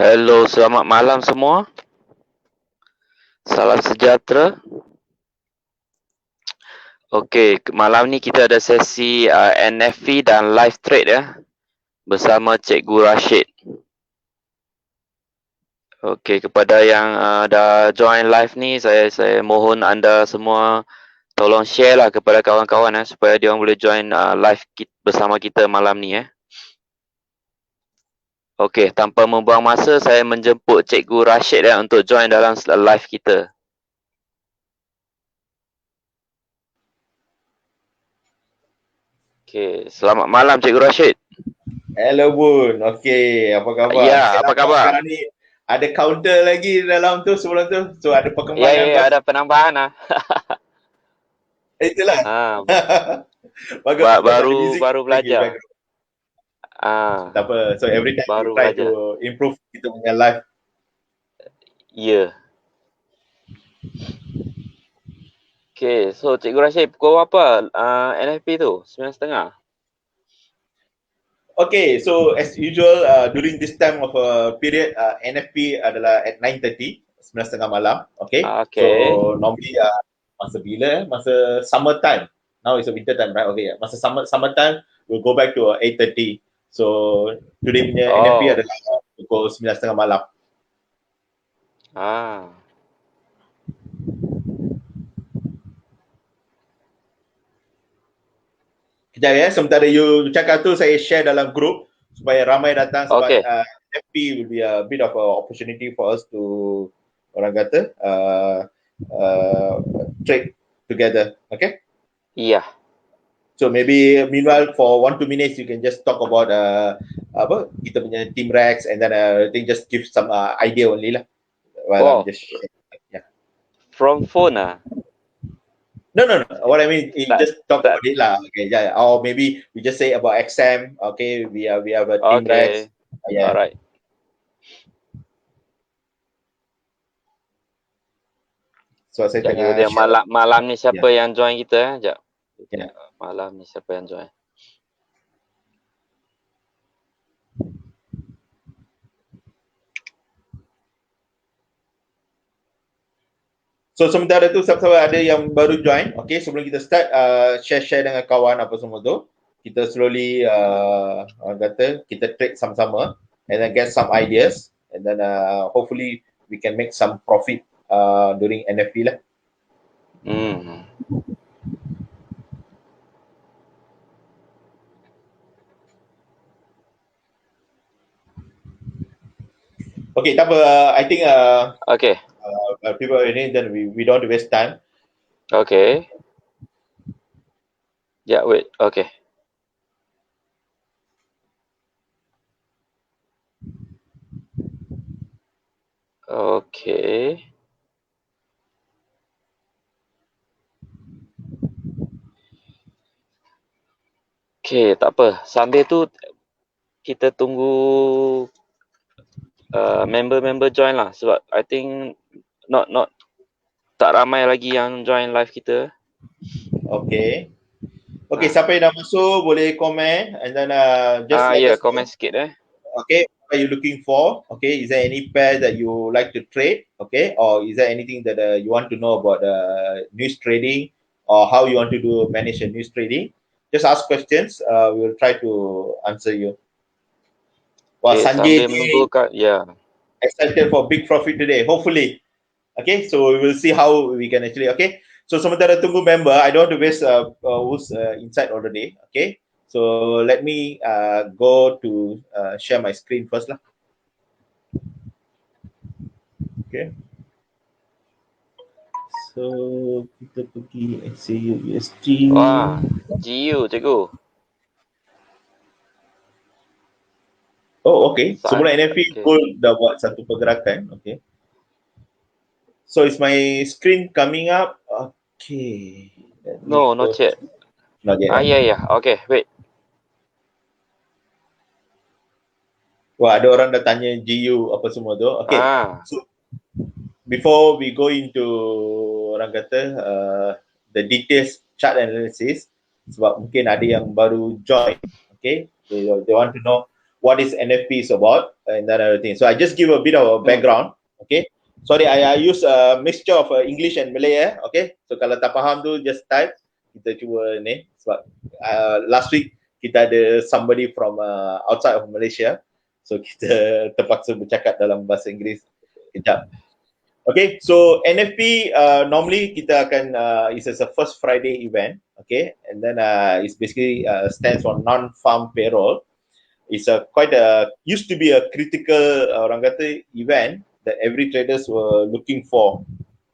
Hello, selamat malam semua. Salam sejahtera. Okey, malam ni kita ada sesi NFP dan live trade ya bersama Cikgu Rashid. Okey, kepada yang dah join live ni, saya mohon anda semua tolong share lah kepada kawan-kawan supaya dia orang boleh join live bersama kita malam ni ya. Okey, tanpa membuang masa, saya menjemput Cikgu Rashid untuk join dalam live kita. Okey, selamat malam Cikgu Rashid. Hello Bun, okey, apa khabar? Ya, apa khabar? Sekarang ni ada counter lagi dalam tu sebelum tu, so ada perkembangan. Ya, ada penambahan Itulah. Bagus, baru belajar. Tak apa, so every time baru we try belajar. to improve kita punya live. Ya. Okay, so Cikgu Rashid, pukul apa NFP tu? 9.30? Okay, so as usual, during this time of period, NFP adalah at 9:30, 9:30 malam. Okay, so normally masa bila? Masa summer time. Now it's a winter time, right? Okay, masa summer time, we'll go back to 8:30. So today punya NFP adalah pukul 9:30 malam. Kejap ya, sementara you cakap tu, saya share dalam group supaya ramai datang sebab NFP will be a bit of a opportunity for us to, orang kata, trade together. Okay? Yeah. So maybe meanwhile for 1-2 minutes you can just talk about apa kita punya team Rex, and then I think just give some idea only lah. While I'm just yeah. From phone No. What I mean is just talk about it lah. Okay, yeah. Or maybe we just say about XM. Okay, we have a team Rex. Yeah. Alright. So saya tengah malam ni siapa yang join kita Sekejap. Malam ni siapa yang join? So sementara tu siapa ada yang baru join, okay, sebelum kita start, share dengan kawan apa semua tu, kita slowly orang kata kita trade sama-sama and then get some ideas, and then hopefully we can make some profit during NFP lah. Okay, tak apa. I think people are in, then we don't want to waste time. Okay. Yeah, wait. Okay. Okay. Okay, tak apa. Sambil tu kita tunggu member-member join lah, sebab I think not tak ramai lagi yang join live kita. Okay, siapa yang dah masuk boleh komen, and then just let us know. Komen sikit Okay, what are you looking for? Okay, is there any pair that you like to trade? Okay, or is there anything that you want to know about news trading, or how you want to manage a news trading? Just ask questions. We will try to answer you. Well, Sanjay excited for big profit today, hopefully. Okay, so we will see how we can actually. Okay, so sementara tunggu member, I don't want to waste who's inside already. Okay, so let me go to share my screen first lah. Okay. So kita pergi XAU USG. Wah, GU cikgu. Oh, okay. Sebelum NFP gold dah buat satu pergerakan. Okay. So is my screen coming up? Okay. No, not yet. Not yet. Yeah. Okay, wait. Wah, ada orang dah tanya GU apa semua tu. Okay. So before we go into orang kata the details chart analysis, sebab mungkin ada yang baru join, okay, they want to know what is NFP is about and that other thing. So I just give a bit of a background. Okay. Sorry, I use a mixture of English and Malay. Okay. So kalau tak faham tu just type. Kita cuba ni sebab last week kita ada somebody from outside of Malaysia. So kita terpaksa bercakap dalam bahasa Inggeris kejap. Okay, so NFP normally kita akan it's a first Friday event, okay, and then it's basically stands for non-farm payroll. It's a quite a used to be a critical orang kata event that every traders were looking for,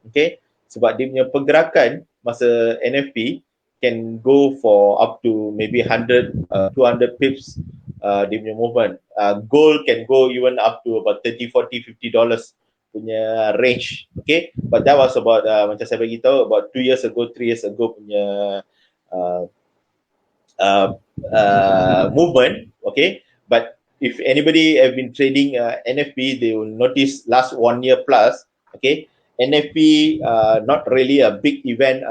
okay, sebab dia punya pergerakan masa NFP can go for up to maybe 100, 200 pips dia punya movement. Gold can go even up to about 30, 40, $50 punya range, okay, but that was about macam saya bagi tahu about 2 years ago, 3 years ago punya movement, okay, but if anybody have been trading NFP, they will notice last 1 year plus, okay, NFP not really a big event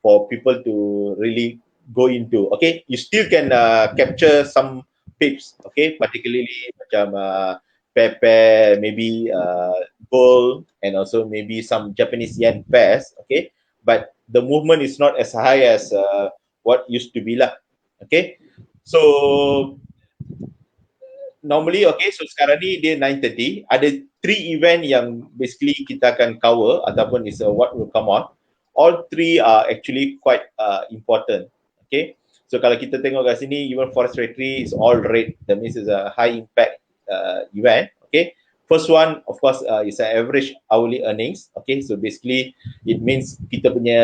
for people to really go into, okay, you still can capture some pips, okay, particularly macam pair, maybe gold, and also maybe some Japanese yen pairs, okay, but the movement is not as high as what used to be lah, okay, so normally, okay, so sekarang ni dia 9:30, ada 3 event yang basically kita akan cover ataupun is what will come on, all 3 are actually quite important, okay, so kalau kita tengok kat sini, even Forex Factory is all red, that means it's a high impact event, okay. First one, of course, is an average hourly earnings, okay. So basically, it means kita punya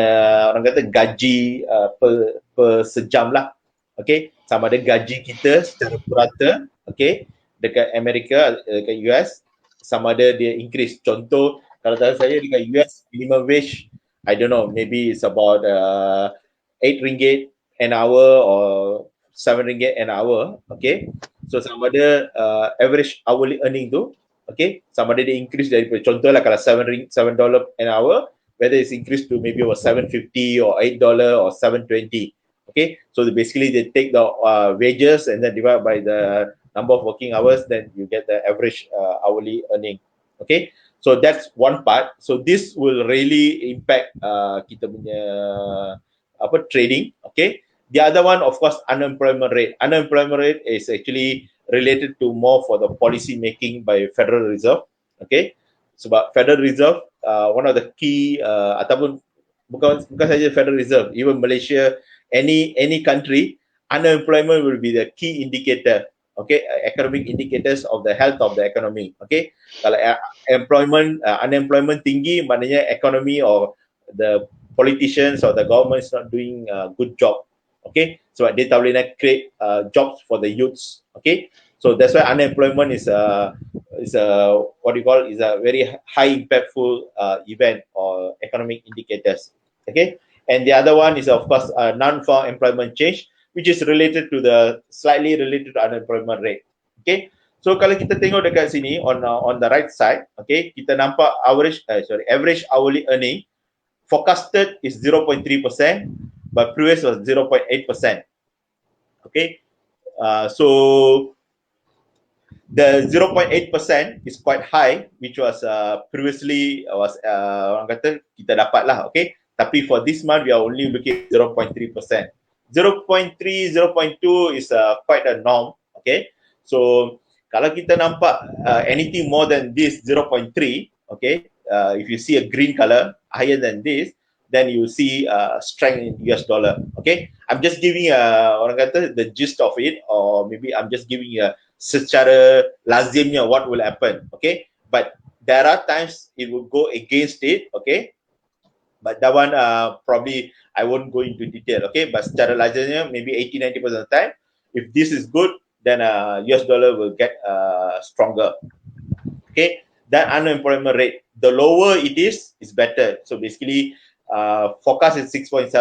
orang kata gaji per sejam lah, okay. Sama ada gaji kita secara purata, okay, dekat Amerika, dekat US, sama ada dia increase. Contoh, kalau tahu saya dekat US, minimum wage, I don't know, maybe it's about 8 ringgit an hour or 7 ringgit an hour, okay. So sama ada average hourly earning tu, okay, sama ada dia increase daripada contohlah kalau $7 an hour, whether it's increased to maybe about $7.50 or $8 or $7.20, okay. So basically they take the wages and then divide by the number of working hours, then you get the average hourly earning, okay. So that's one part. So this will really impact kita punya trading, okay. The other one, of course, unemployment rate. Unemployment rate is actually related to more for the policy making by Federal Reserve, okay. Sebab Federal Reserve, one of the key ataupun bukan saja Federal Reserve, even Malaysia, any country, unemployment will be the key indicator, okay, economic indicators of the health of the economy, okay. Kalau unemployment tinggi, maknanya economy or the politicians or the government is not doing a good job, okay. So dia tak boleh nak create jobs for the youths, okay. So that's why unemployment is a what you call is a very high impactful event or economic indicators, okay. And the other one is of course non-farm employment change, which is related to slightly related to unemployment rate, okay. So kalau kita tengok dekat sini on the right side, okay, kita nampak average hourly earning forecasted is 0.3%, but previous was 0.8%. Okay, so the 0.8% is quite high, which was previously was orang kata kita dapat lah, okay. Tapi for this month we are only looking at 0.3%. 0.3, 0.2 is quite a norm, okay. So kalau kita nampak anything more than this 0.3, okay, if you see a green color higher than this, then you see strength in US dollar, okay. I'm just giving orang kata the gist of it, or maybe I'm just giving secara lazimnya what will happen, okay. But there are times it will go against it, okay. But that one probably I won't go into detail, okay. But secara lazimnya maybe 80-90% of the time, if this is good, then US dollar will get stronger, okay. That unemployment rate, the lower it is better. So basically forecast is 6.7,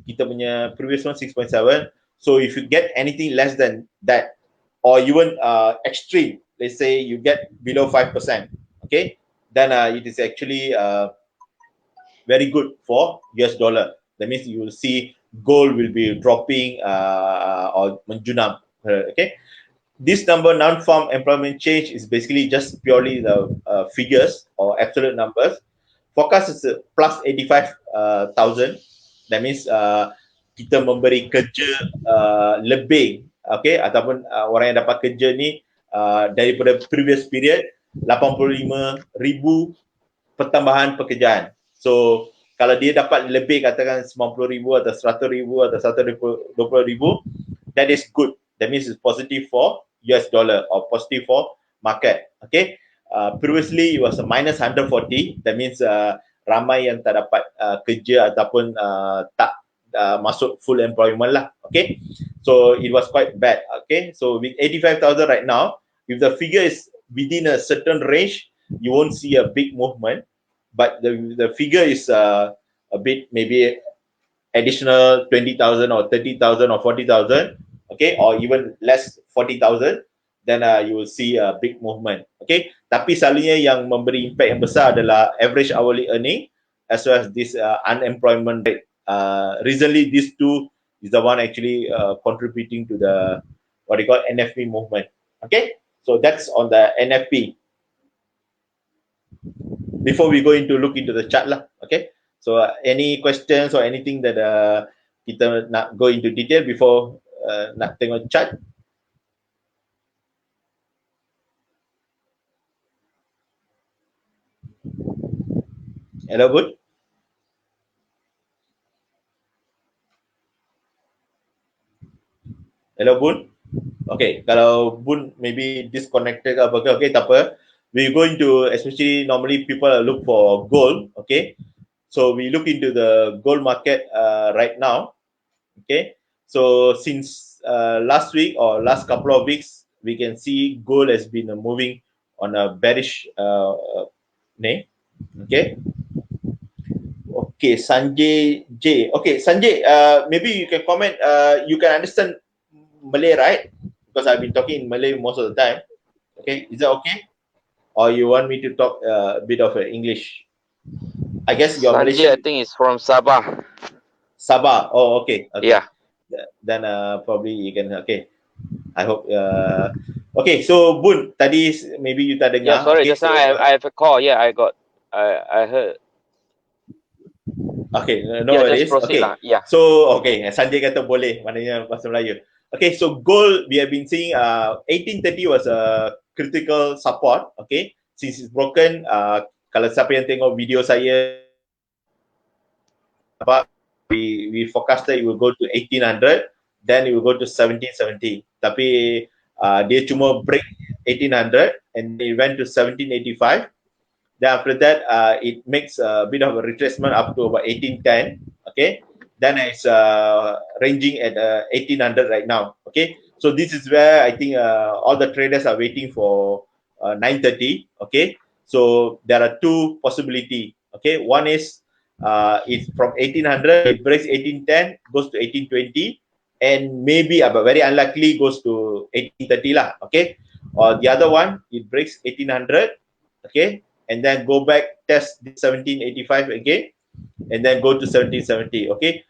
kita punya previous one 6.7. So if you get anything less than that, or even extreme, let's say you get below 5%, okay, then it is actually very good for US dollar. That means you will see gold will be dropping or menjunam, okay. this number, non-farm employment change, is basically just purely the figures or absolute numbers. Forecast is plus 85,000. That means kita memberi kerja lebih, okay, ataupun orang yang dapat kerja ni daripada previous period 85,000 pertambahan pekerjaan. So kalau dia dapat lebih, katakan 90,000 atau 100,000 atau 120,000, that is good. That means it's positive for US dollar or positive for market. Okay. Previously it was a minus 140. That means ramai yang tak dapat kerja ataupun tak masuk full employment lah. Okay. So it was quite bad. Okay. So with 85,000 right now, if the figure is within a certain range, you won't see a big movement. But the figure is a bit maybe additional 20,000 or 30,000 or 40,000, okay, or even less 40,000, then you will see a big movement. Okay, tapi selalunya yang memberi impact yang besar adalah average hourly earning as well as this unemployment rate. Recently, these two is the one actually contributing to the what you call NFP movement. Okay, so that's on the NFP. Before we go into look into the chart lah, okay. So any questions or anything that kita nak go into detail before nak tengok chart? Hello, Bun? Hello, Bun? Okay, kalau Bun maybe disconnected ke apa ke, okay, tak apa. We go into, especially normally people look for gold, okay. So we look into the gold market right now, okay. So since last week or last couple of weeks, we can see gold has been moving on a bearish okay. Okay, Sanjay J. Okay, Sanjay, maybe you can comment. You can understand Malay, right? Because I've been talking in Malay most of the time. Okay, is that okay? Or you want me to talk a bit of English? I guess your Sanjay, Malaysian... I think it's from Sabah. Sabah. Oh, okay. Yeah. Then probably you can. Okay. I hope. Okay. So Bun, tadi maybe you tak dengar. Yeah. Sorry, okay, just now I have a call. Yeah, I heard. Okay. No worries. Okay. Lah. Yeah. So okay. Sanjay kata boleh. Maknanya bahasa Melayu. Okay. So gold we have been seeing 1830 was a critical support. Okay. Since it's broken. Kalau siapa yang tengok video saya, we forecasted it will go to 1800, then it will go to 1770. Tapi dia cuma break 1800 and it went to 1785. Then after that, it makes a bit of a retracement up to about 1810. Okay, then it's ranging at 1800 right now. Okay, so this is where I think all the traders are waiting for 930. Okay, so there are two possibilities. Okay, one is it's from 1800, it breaks 1810, goes to 1820, and maybe, but very unlikely, goes to 1830 lah. Okay, or the other one, it breaks 1800. Okay, and then go back, test 1785 again, and then go to 1770. Okay,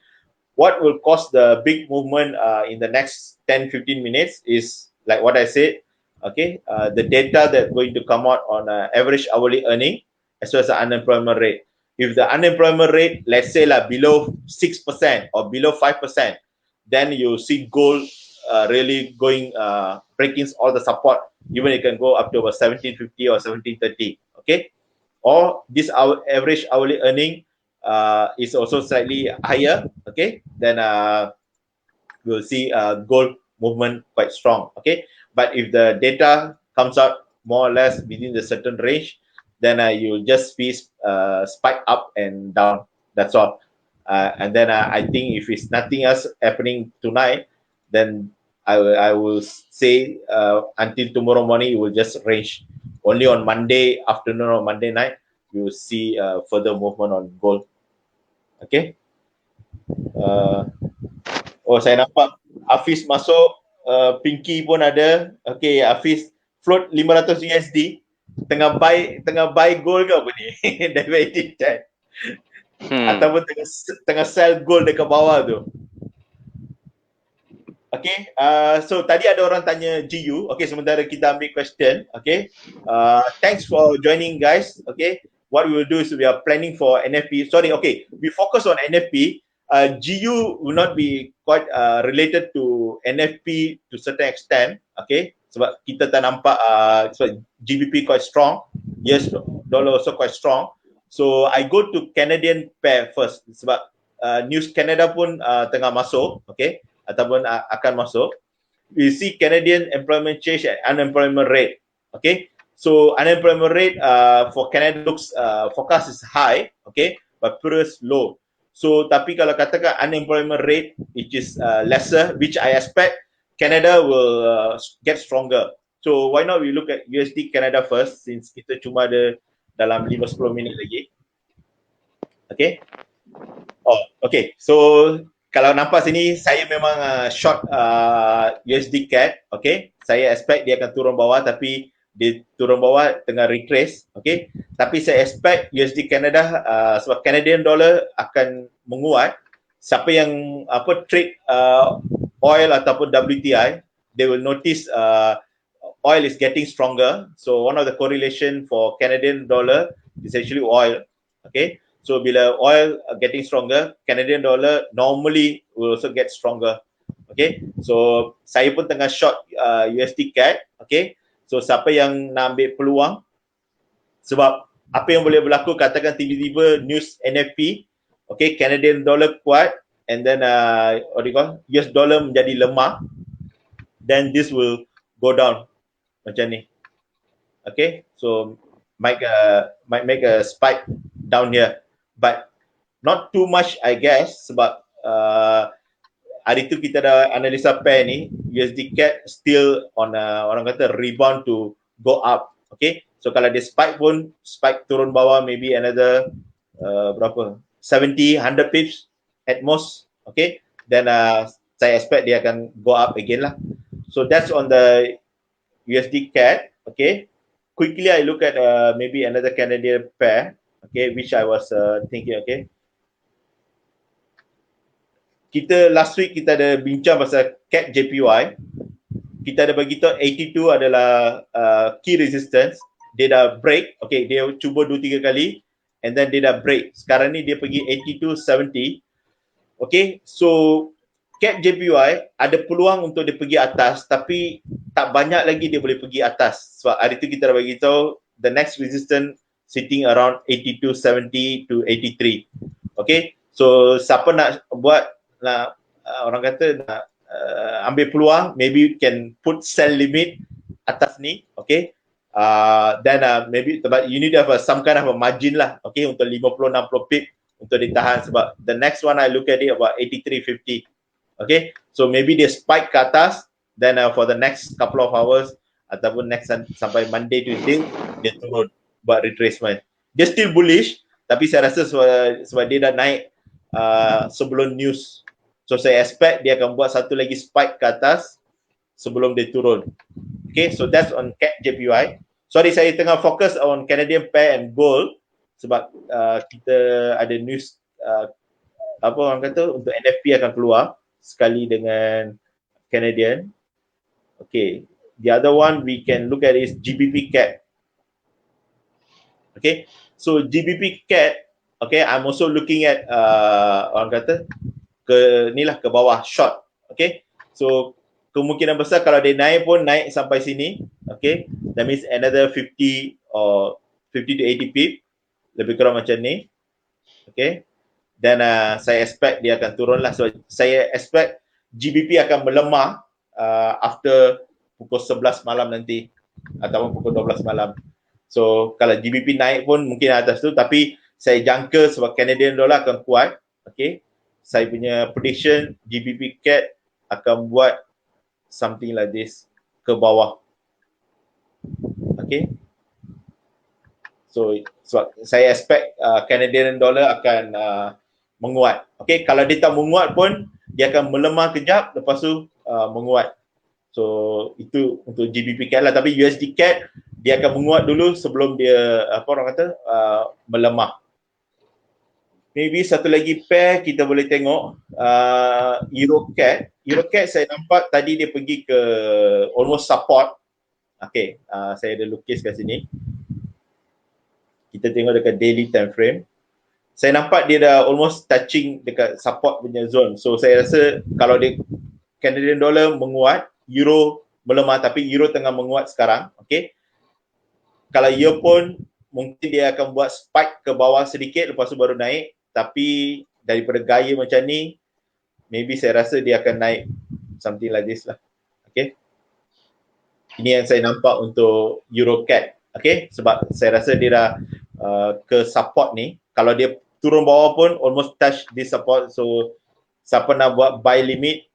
what will cause the big movement in the next 10-15 minutes is like what I said. Okay, the data that's going to come out on average hourly earning as well as the unemployment rate. If the unemployment rate, let's say below 6% or below 5%, then you see gold really going breaking all the support. Even it can go up to about 1750 or 1730. Okay, or this average hourly earning is also slightly higher. Okay, then we'll see gold movement quite strong. Okay, but if the data comes out more or less within the certain range, then you'll just see spike up and down. That's all. And then I think if it's nothing else happening tonight, then I will say until tomorrow morning, it will just range. Only on Monday afternoon or Monday night, you will see further movement on gold. Okay. Oh, saya nampak Hafiz masuk. Pinky pun ada. Okay, Hafiz float 500 USD. Tengah buy gold ke apa ni? Dari 1810. Ataupun tengah sell gold dekat bawah tu. Okay, so tadi ada orang tanya GU. Okay, sementara kita ambil question. Okay, thanks for joining, guys. Okay, what we will do is we are planning for NFP. Sorry, okay, we focus on NFP. GU will not be quite related to NFP to certain extent. Okay, sebab kita tak nampak sebab GBP quite strong. Yes, dollar also quite strong. So I go to Canadian pair first sebab news Canada pun tengah masuk. Okay, ataupun akan masuk. We see Canadian employment change and unemployment rate. Okay, so unemployment rate for Canada looks forecast is high, okay, but progress low. So tapi kalau katakan unemployment rate which is lesser, which I expect Canada will get stronger. So why not we look at USD Canada first since kita cuma ada dalam 5-10 minit lagi. Okay. Oh, okay. So kalau nampak sini saya memang short USD CAD, okay. Saya expect dia akan turun bawah tapi dia turun bawah tengah retrace, okay. Tapi saya expect USD Canada sebab Canadian dollar akan menguat. Siapa yang trade oil ataupun WTI, they will notice oil is getting stronger. So one of the correlation for Canadian dollar is actually oil, okay. So bila oil getting stronger, Canadian dollar normally will also get stronger. Okay, so saya pun tengah short USD CAD. Okay, so siapa yang nak ambil peluang, sebab apa yang boleh berlaku, katakan tiba-tiba news NFP, okay, Canadian dollar kuat, and then what do you call, US dollar menjadi lemah, then this will go down macam ni. Okay, so might make a spike down here. But not too much, I guess, sebab hari tu kita dah analisa pair ni, USD CAD still on orang kata rebound to go up. Okay, so kalau dia spike pun, spike turun bawah maybe another berapa, 70-100 pips at most. Okay, then saya expect dia akan go up again lah. So that's on the USD CAD. Okay, quickly I look at maybe another Canadian pair. Okay, which I was thinking, okay. Kita last week kita ada bincang pasal CAD JPY. Kita ada bagi tahu 82 adalah key resistance. Dia dah break, okay, dia cuba 2-3 kali and then dia dah break. Sekarang ni dia pergi 82.70. Okay, so CAD JPY ada peluang untuk dia pergi atas tapi tak banyak lagi dia boleh pergi atas. Sebab hari tu kita dah bagi tahu the next resistance sitting around 82.70 to 83. Okay, so siapa nak buat, nak orang kata nak ambil peluang, maybe you can put sell limit atas ni, okay. Then maybe but you need to have some kind of a margin lah, okay, untuk 50-60 pip untuk ditahan sebab the next one I look at it about 83.50. Okay, so maybe dia spike ke atas, then for the next couple of hours ataupun next sampai Monday, Tuesday dia turun buat retracement. Dia still bullish tapi saya rasa sebab dia dah naik sebelum news. So saya expect dia akan buat satu lagi spike ke atas sebelum dia turun. Okay, so that's on CAD JPY. Sorry, saya tengah fokus on Canadian pair and gold sebab kita ada news apa orang kata untuk NFP akan keluar sekali dengan Canadian. Okay, the other one we can look at is GBP CAD. Okay, so GBP CAD, okay, I'm also looking at orang kata ke ni lah, ke bawah short. Okay, so kemungkinan besar kalau dia naik pun naik sampai sini, okay, that means another 50 or 50 to 80 pip, lebih kurang macam ni. Okay, dan saya expect dia akan turun lah. So saya expect GBP akan melemah after pukul 11 malam nanti ataupun pukul 12 malam. So kalau GBP naik pun mungkin atas tu, tapi saya jangka sebab Canadian dollar akan kuat, okay, saya punya prediction GBP CAD akan buat something like this ke bawah. Okay, so saya expect Canadian dollar akan menguat. Okay, kalau dia tak menguat pun dia akan melemah kejap lepas tu menguat. So itu untuk GBP CAD lah, tapi USD CAD dia akan menguat dulu sebelum dia apa orang kata melemah. maybe satu lagi pair kita boleh tengok EuroCAD. EuroCAD saya nampak tadi dia pergi ke almost support. Okay, saya ada lukis kat sini. Kita tengok dekat daily time frame. Saya nampak dia dah almost touching dekat support punya zone. So saya rasa kalau dia Canadian dollar menguat, euro melemah, tapi euro tengah menguat sekarang. Okay. Kalau euro pun mungkin dia akan buat spike ke bawah sedikit lepas tu baru naik. Tapi daripada gaya macam ni, maybe saya rasa dia akan naik something like this lah. Okay. Ini yang saya nampak untuk EuroCAD. Okay. Sebab saya rasa dia dah ke support ni. Kalau dia turun bawah pun almost touch this support. So siapa nak buat buy limit,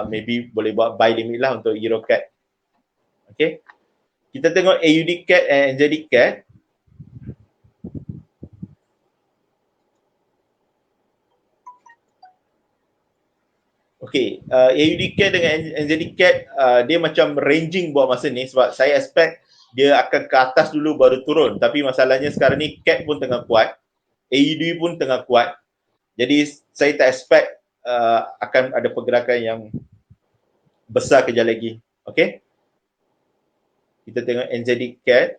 maybe boleh buat buy limit lah untuk EuroCAD. Okay. Kita tengok AUD-CAD and NZD-CAD. Okay, AUD-CAD dengan NZD-CAD dia macam ranging buat masa ni sebab saya expect dia akan ke atas dulu baru turun. Tapi masalahnya sekarang ni CAD pun tengah kuat, AUD pun tengah kuat. Jadi saya tak expect akan ada pergerakan yang besar kejap lagi. Okay. Kita tengok NZD-CAD.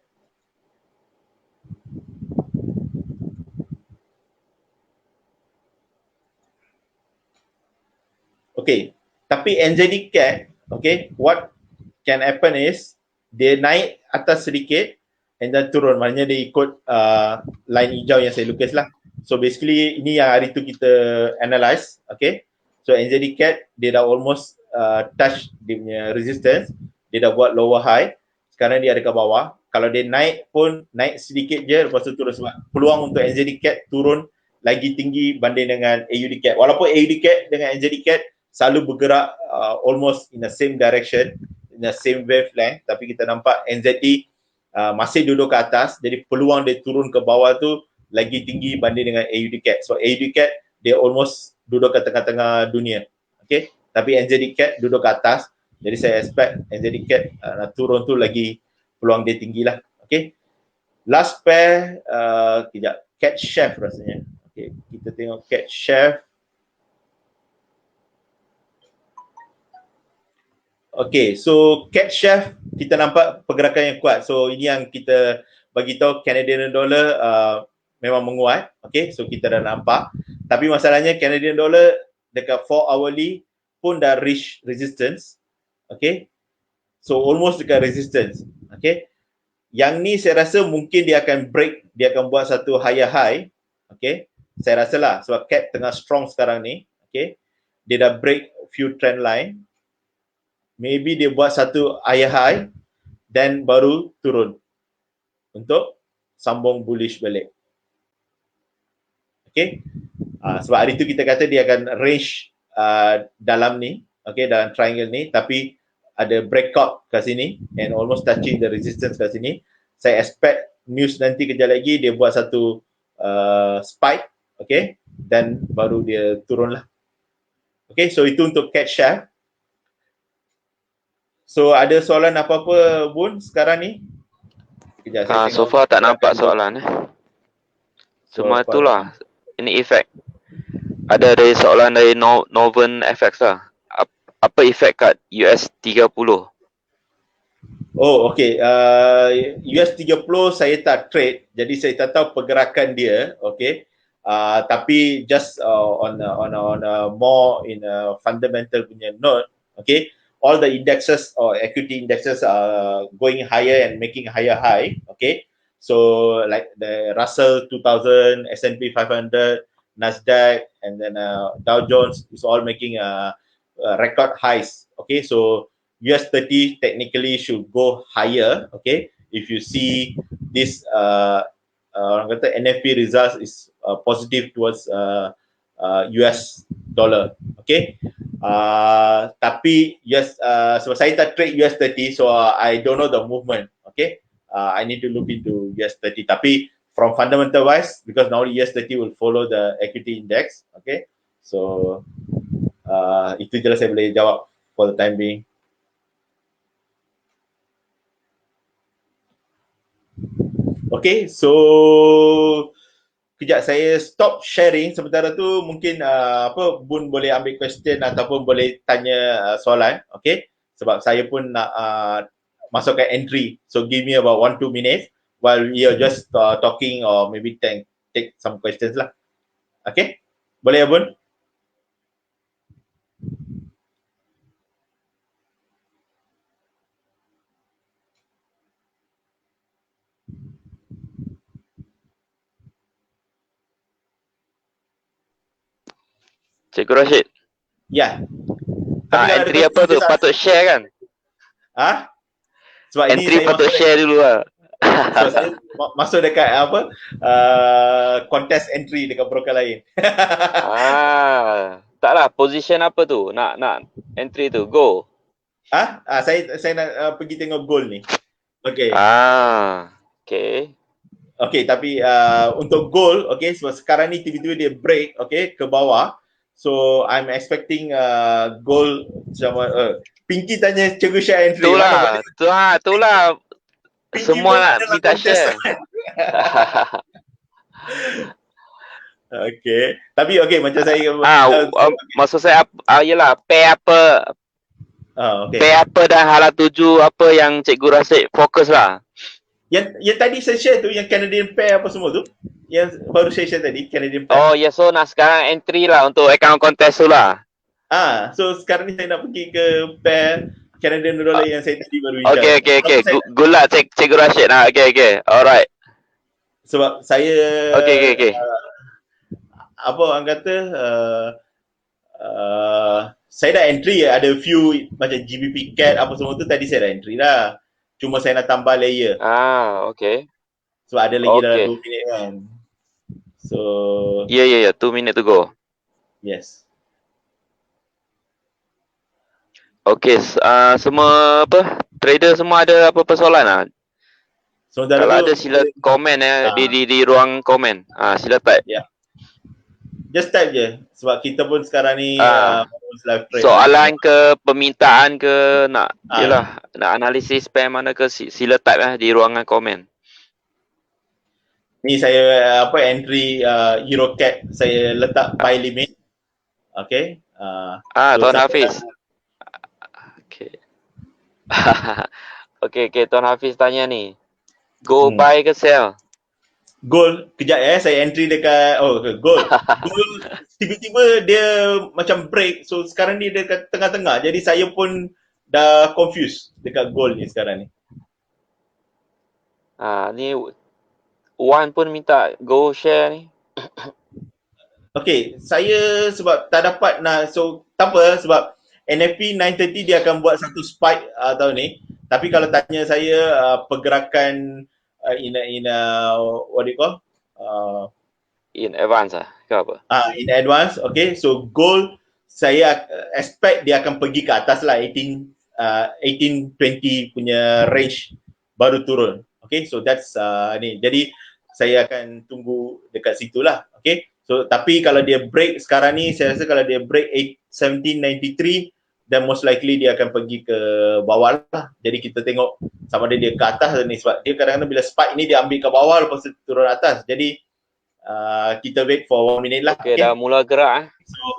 Okay. Tapi NZD-CAD, okay, what can happen is dia naik atas sedikit and then turun. Maknanya dia ikut line hijau yang saya lukis lah. So basically ini yang hari tu kita analyse. Okay. So NZD-CAD dia dah almost touch dia punya resistance. Dia dah buat lower high. Sekarang dia ada kat bawah. Kalau dia naik pun naik sedikit je lepas tu turun sebab peluang untuk NZD-CAD turun lagi tinggi banding dengan AUD-CAD. Walaupun AUD-CAD dengan NZD-CAD selalu bergerak almost in the same direction, in the same wavelength, tapi kita nampak NZD masih duduk ke atas, jadi peluang dia turun ke bawah tu lagi tinggi banding dengan AUD-CAD. So AUD-CAD dia almost duduk ke tengah-tengah dunia. Okay, tapi NZD-CAD duduk ke atas, jadi saya expect NZD-CAD nak turun tu lagi peluang dia tinggi lah. Okay, last pair kejap, CAD Chef rasanya. Okay, kita tengok CAD Chef. Okay, so CAD Chef kita nampak pergerakan yang kuat. So ini yang kita bagi tahu Canadian dollar memang menguat. Okay, so kita dah nampak. Tapi masalahnya Canadian dollar dekat 4 hourly pun dah reach resistance. Okay, so almost dekat resistance. Okay, yang ni saya rasa mungkin dia akan break, dia akan buat satu higher high. Okay, saya rasa lah sebab CAD tengah strong sekarang ni. Okay, dia dah break few trend line. Maybe dia buat satu higher high dan baru turun untuk sambung bullish balik. Okay, sebab hari tu kita kata dia akan range dalam ni, okay, dalam triangle ni, tapi ada breakout kat sini and almost touching the resistance kat sini. Saya expect news nanti kejap lagi dia buat satu spike, okay, dan baru dia turun lah. Okay, so itu untuk CAD Chef. So ada soalan apa-apa Bun sekarang ni? Kejap, so far tak nampak soalan Semua itulah. Ini efek. Ada dari soalan dari Noven FX lah. Apa efek kat US 30? Oh, okay. US 30 saya tak trade, jadi saya tak tahu pergerakan dia, okay. Tapi just on a more in a fundamental punya note, okay. All the indexes or equity indexes are going higher and making higher high, okay. So like the Russell 2000, S&P 500, Nasdaq, and then Dow Jones is all making record highs, okay. So US 30 technically should go higher, okay. If you see this orang kata NFP results is positive towards US dollar, okay. Tapi US sebab saya tak trade US 30, so I don't know the movement, okay. I need to look into US 30, tapi from fundamental wise, because now US 30 will follow the equity index, okay. So itu je lah saya boleh jawab for the time being. Okay, so kejap saya stop sharing, sementara tu mungkin Bun boleh ambil question ataupun boleh tanya soalan, okay? Sebab saya pun nak masukkan entry. So give me about 1-2 minutes while you're just talking or maybe take some questions lah. Okay? Boleh ya Bun? Cikgu Rashid. Ya. Entry apa tu? Patut share kan? Sebab entry patut share dulu lah. So saya masuk dekat contest entry dekat broker lain. Taklah, position apa tu? Nak entry tu, go. Saya nak pergi tengok goal ni. Okay. Okay. Okay, tapi untuk goal, okay, sebab sekarang ni tiba-tiba dia break, okay, ke bawah. So I'm expecting goal macam Pinky tanya Cikgu share entry. Itulah. Semua nak minta share. Okay. Tapi okay, macam saya maksud saya yalah pair apa? Okay. Pair apa dan hala tuju apa yang Cikgu Rashid fokus lah. Yang tadi saya share tu, yang Canadian pair apa semua tu, yang baru saya share tadi, Canadian pair. Oh ya, so nak sekarang entry lah untuk account contest tu lah. So sekarang ni saya nak pergi ke pair Canadian dollar yang saya tadi baru bincang. Okay. Good luck Cikgu Rashid. Okay. Alright. Sebab saya Okay. Apa orang kata saya dah entry, ada few macam GBP CAD apa semua tu tadi saya dah entry lah. Cuma saya nak tambah layer. Okay. Sebab ada lagi dalam 2 minit kan. So Yeah, 2 minutes to go. Yes. Okay, semua trader semua ada apa persoalan lah? Kalau ada sila komen di ruang komen. Sila type. Yeah. Just type je. Sebab kita pun sekarang ni live trade. Soalan ke, permintaan ke, nak analisis spam mana ke, sila type lah di ruangan komen. Ni saya entry EuroCAD saya letak buy limit. Okay. Tuan Hafiz. Okay, Tuan Hafiz tanya ni. Go buy ke sell? Gold, kejap saya entry dekat gold. Gold tiba-tiba dia macam break. So sekarang ni dekat tengah-tengah. Jadi saya pun dah confused dekat gold ni sekarang ni. Ni Wan pun minta go share ni. Okay, saya sebab tak dapat so tak apa sebab NFP 930 dia akan buat satu spike tahun ni. Tapi kalau tanya saya pergerakan in what do you call? In advance ke apa? In advance, okay. So gold saya expect dia akan pergi ke atas lah 1820 punya range baru turun. Okay, so that's ni. Jadi saya akan tunggu dekat situ lah. Okay. So tapi kalau dia break sekarang ni, saya rasa kalau dia break 1793 then most likely dia akan pergi ke bawah lah. Jadi kita tengok sama ada dia ke atas ni sebab dia kadang-kadang bila spike ni dia ambil ke bawah lepas tu turun atas. Jadi kita wait for 1 minute lah. Okay, dah mula gerak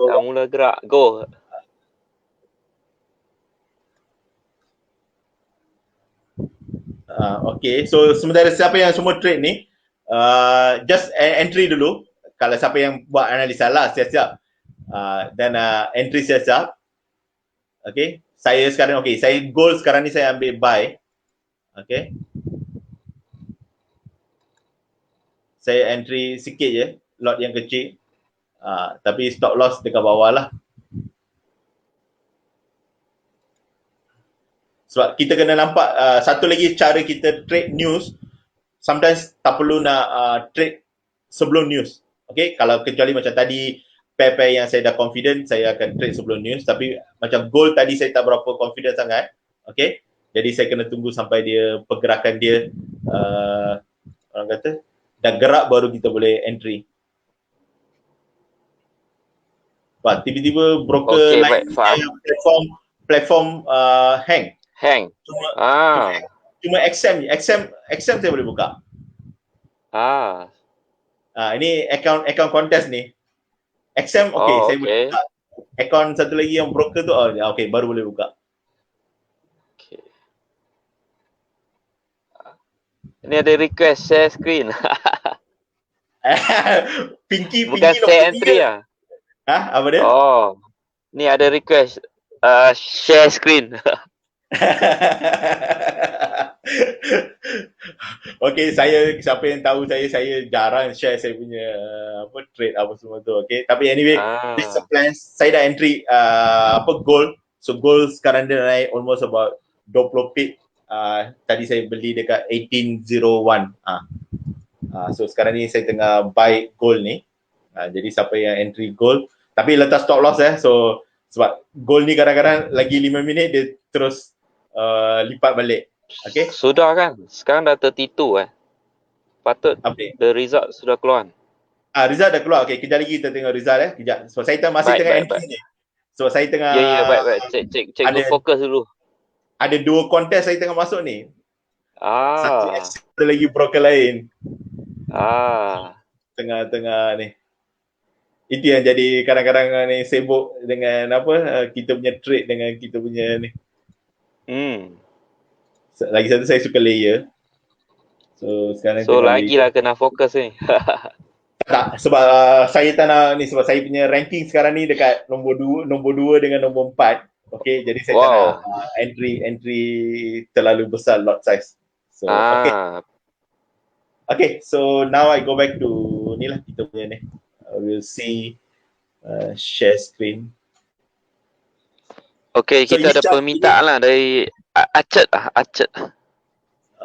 dah mula gerak. Go. Okay, so sementara siapa yang semua trade ni just entry dulu. Kalau siapa yang buat analisa lah siap-siap. Dan entry siap-siap. Okay, saya sekarang saya gold sekarang ni saya ambil buy. Okay. Saya entry sikit je, lot yang kecil. Tapi stop loss dekat bawah lah. Sebab kita kena nampak satu lagi cara kita trade news, sometimes tak perlu nak trade sebelum news. Okay, kalau kecuali macam tadi pair-pair yang saya dah confident, saya akan trade sebelum news. Tapi macam gold tadi saya tak berapa confident sangat. Okay, jadi saya kena tunggu sampai dia pergerakan dia orang kata dah gerak baru kita boleh entry. Wah, tiba-tiba broker lain platform hang. Cuma XM saya boleh buka. Ini account contest ni. XM okey, saya boleh buka. Account satu lagi yang broker tu okey, baru boleh buka. Okay. Ini ada request share screen. Pinky Bukan share entry lah. Apa dia? Oh. Ni ada request share screen. Okey, siapa yang tahu saya jarang share saya punya trade apa semua tu. Okey, tapi anyway, this is a plan. Saya dah entry gold. So gold sekarang dia naik almost about 20 pip. Tadi saya beli dekat 1801. So sekarang ni saya tengah buy gold ni. Jadi siapa yang entry gold, tapi letak stop loss So sebab gold ni kadang-kadang lagi 5 minit dia terus lipat balik. Okay. Sudah kan? Sekarang dah 32 Patut the result sudah keluar. Result dah keluar. Okay, kejap lagi kita tengok result kejap. So saya masih tengah entry ni. So saya tengah baik. Cek fokus dulu. Ada 2 kontes saya tengah masuk ni. Satu lagi broker lain. Tengah ni. Itu yang jadi kadang-kadang ni sibuk dengan kita punya trade dengan kita punya ni. Lagi satu saya suka layer. So sekarang lagi lah kena fokus ni. Tak, sebab saya tak nak ni, sebab saya punya ranking sekarang ni dekat nombor 2 dengan nombor 4. Okay, jadi saya tak nak entry terlalu besar lot size. So okay, so now I go back to ni lah kita punya ni. We'll see share screen. Okay, so kita ada permintaan lah dari Acet.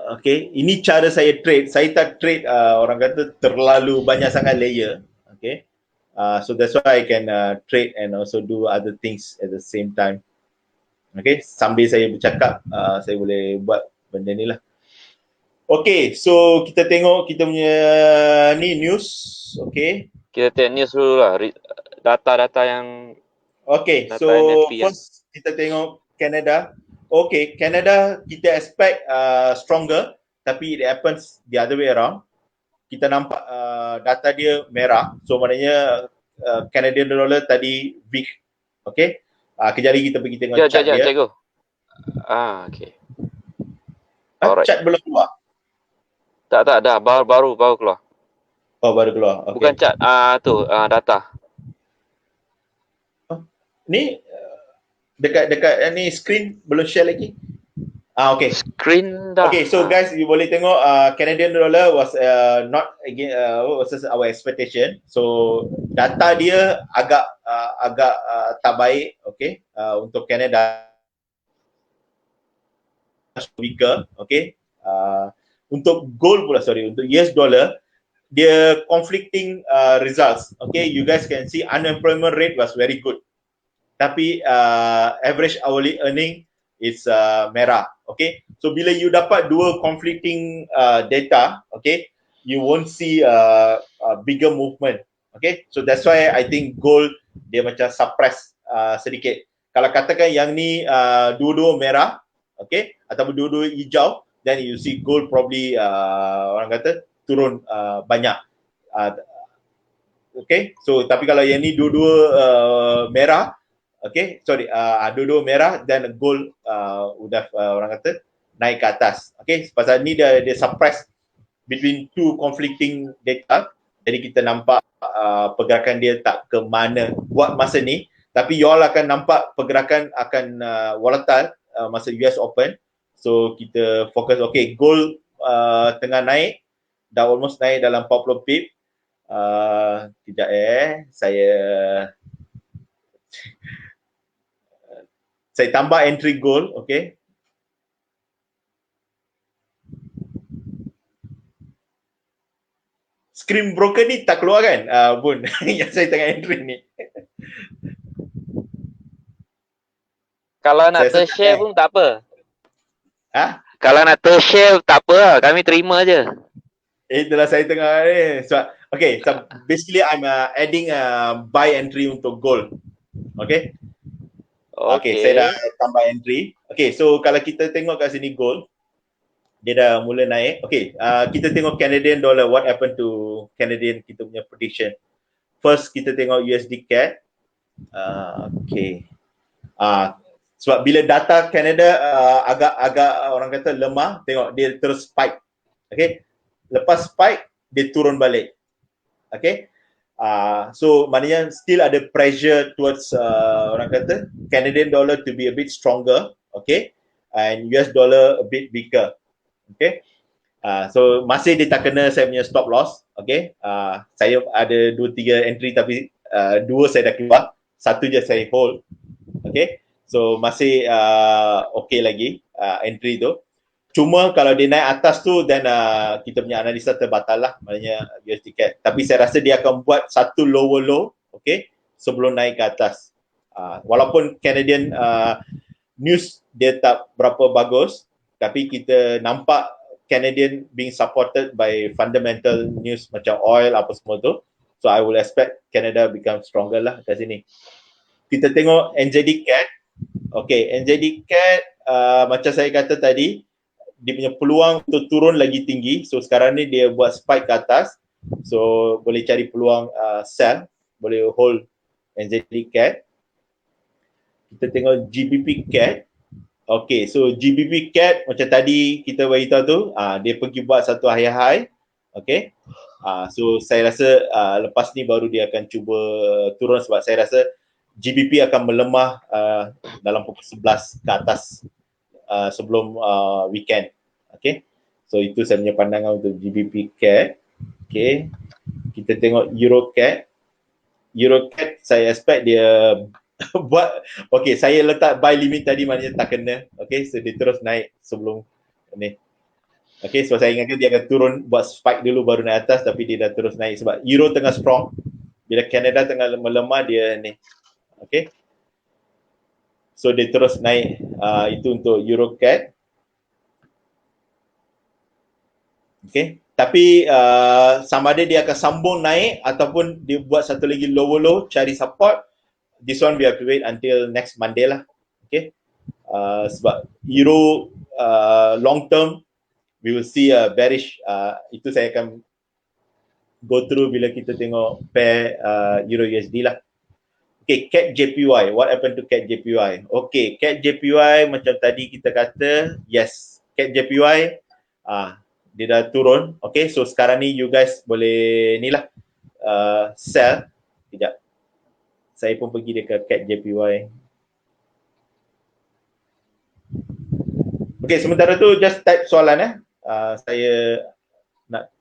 Okay, ini cara saya trade. Saya tak trade orang kata terlalu banyak sangat layer. Okay, so that's why I can trade and also do other things at the same time. Okay, sambil saya bercakap, saya boleh buat benda ni lah. Okay, so kita tengok kita punya ni news. Okay, kita tengok news dulu lah, data-data yang so first kita tengok Canada. Okay, Canada kita expect stronger, tapi it happens the other way around. Kita nampak data dia merah, so maknanya Canadian dollar tadi weak. Okay, kejap lagi kita pergi tengok chart dia. Cikgu. Okay. Chart belum keluar? Tak, dah baru keluar. Oh, baru keluar. Okay. Bukan chart, data. Ni dekat ni screen belum share lagi. Okay. Screen dah. Okay, so guys, you boleh tengok Canadian dollar was not again versus our expectation. So data dia agak tak baik, okay, untuk Canada weaker, okay. Untuk gold pula, untuk US dollar dia conflicting results. Okay, you guys can see unemployment rate was very good. Tapi average hourly earning is merah. Okay, so bila you dapat dua conflicting data, okay, you won't see a bigger movement. Okay, so that's why I think gold dia macam suppress sedikit. Kalau katakan yang ni dua-dua merah, okay, ataupun dua-dua hijau, then you see gold probably orang kata turun banyak. Okay, so tapi kalau yang ni dua-dua merah, okay, dua-dua merah, dan gold udah orang kata naik ke atas. Okay, pasal ni dia suppress between two conflicting data. Jadi kita nampak pergerakan dia tak ke mana buat masa ni, tapi you all akan nampak pergerakan akan volatile masa US Open. So kita fokus, okay, gold tengah naik, dah almost naik dalam 40 pip. Tidak saya tambah entry gold, okay. Screen broker ni tak keluar kan, Bun? Yang saya tengah entry ni. Kalau nak ter-share pun tak apa. Kalau nak ter-share tak apa lah, kami terima je. Itulah saya tengah ni. Okay, so basically I'm adding buy entry untuk gold. Okay. Okay, saya dah tambah entry. Okay, so kalau kita tengok kat sini gold. dia dah mula naik. Okay, kita tengok Canadian dollar, what happened to Canadian, kita punya prediction. First, kita tengok USD CAD. Okay. Sebab bila data Canada agak-agak orang kata lemah, tengok dia terus spike. Okay. Lepas spike, dia turun balik. Okay. So maknanya still ada pressure towards orang kata Canadian dollar to be a bit stronger. Okay. And US dollar a bit weaker. Okay. So masih dia tak kena saya punya stop loss. Okay. Saya ada 2-3 entry tapi 2 saya dah keluar. 1 je saya hold. Okay. So masih okay lagi entry tu. Cuma kalau dia naik atas tu, then kita punya analisa terbatal lah, maknanya USD CAD. Tapi saya rasa dia akan buat satu lower low, okay, sebelum naik ke atas. Walaupun Canadian news dia tak berapa bagus, tapi kita nampak Canadian being supported by fundamental news macam oil apa semua tu. So I will expect Canada become stronger lah kat sini. Kita tengok NZD CAD. Okay, NZD CAD macam saya kata tadi, dia punya peluang untuk turun lagi tinggi. So sekarang ni dia buat spike ke atas. So boleh cari peluang sell, boleh hold NZD CAD. Kita tengok GBP CAD. Okay, so GBP CAD macam tadi kita beritahu tu, dia pergi buat satu high. Okay. So saya rasa lepas ni baru dia akan cuba turun sebab saya rasa GBP akan melemah dalam pukul 11 ke atas sebelum weekend. Okay. So itu saya punya pandangan untuk GBP CAD. Okay. Kita tengok Euro CAD. Euro CAD saya expect dia buat, okay, saya letak buy limit tadi maknanya tak kena. Okay, so dia terus naik sebelum ni. Okay, so saya ingatkan dia akan turun buat spike dulu baru naik atas, tapi dia dah terus naik sebab Euro tengah strong. Bila Canada tengah melemah dia ni. Okay. So dia terus naik. Itu untuk Euro CAD. Okay. Tapi sama ada dia akan sambung naik ataupun dia buat satu lagi lower low, cari support. This one we have to wait until next Monday lah. Okay. Sebab Euro long term, we will see a bearish. Itu saya akan go through bila kita tengok pair Euro USD lah. Okay, CAD JPY. What happened to CAD JPY? Okay, CAD JPY macam tadi kita kata, yes, CAD JPY dia dah turun. Okay, so sekarang ni you guys boleh ni lah sell. Sekejap. Saya pun pergi dekat CAD JPY. Okay, sementara tu just type soalan saya nak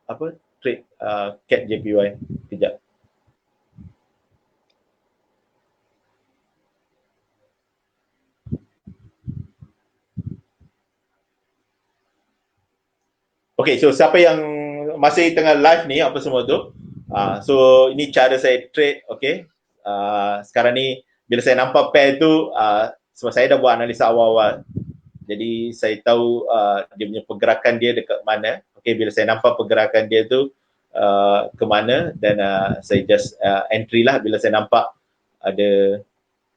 apa? Trade CAD JPY. Sekejap. Okay, so siapa yang masih tengah live ni apa semua tu, so ini cara saya trade. Okay, sekarang ni bila saya nampak pair tu, sebab saya dah buat analisa awal-awal, jadi saya tahu dia punya pergerakan dia dekat mana. Okay, bila saya nampak pergerakan dia tu ke mana, dan saya just entry lah bila saya nampak ada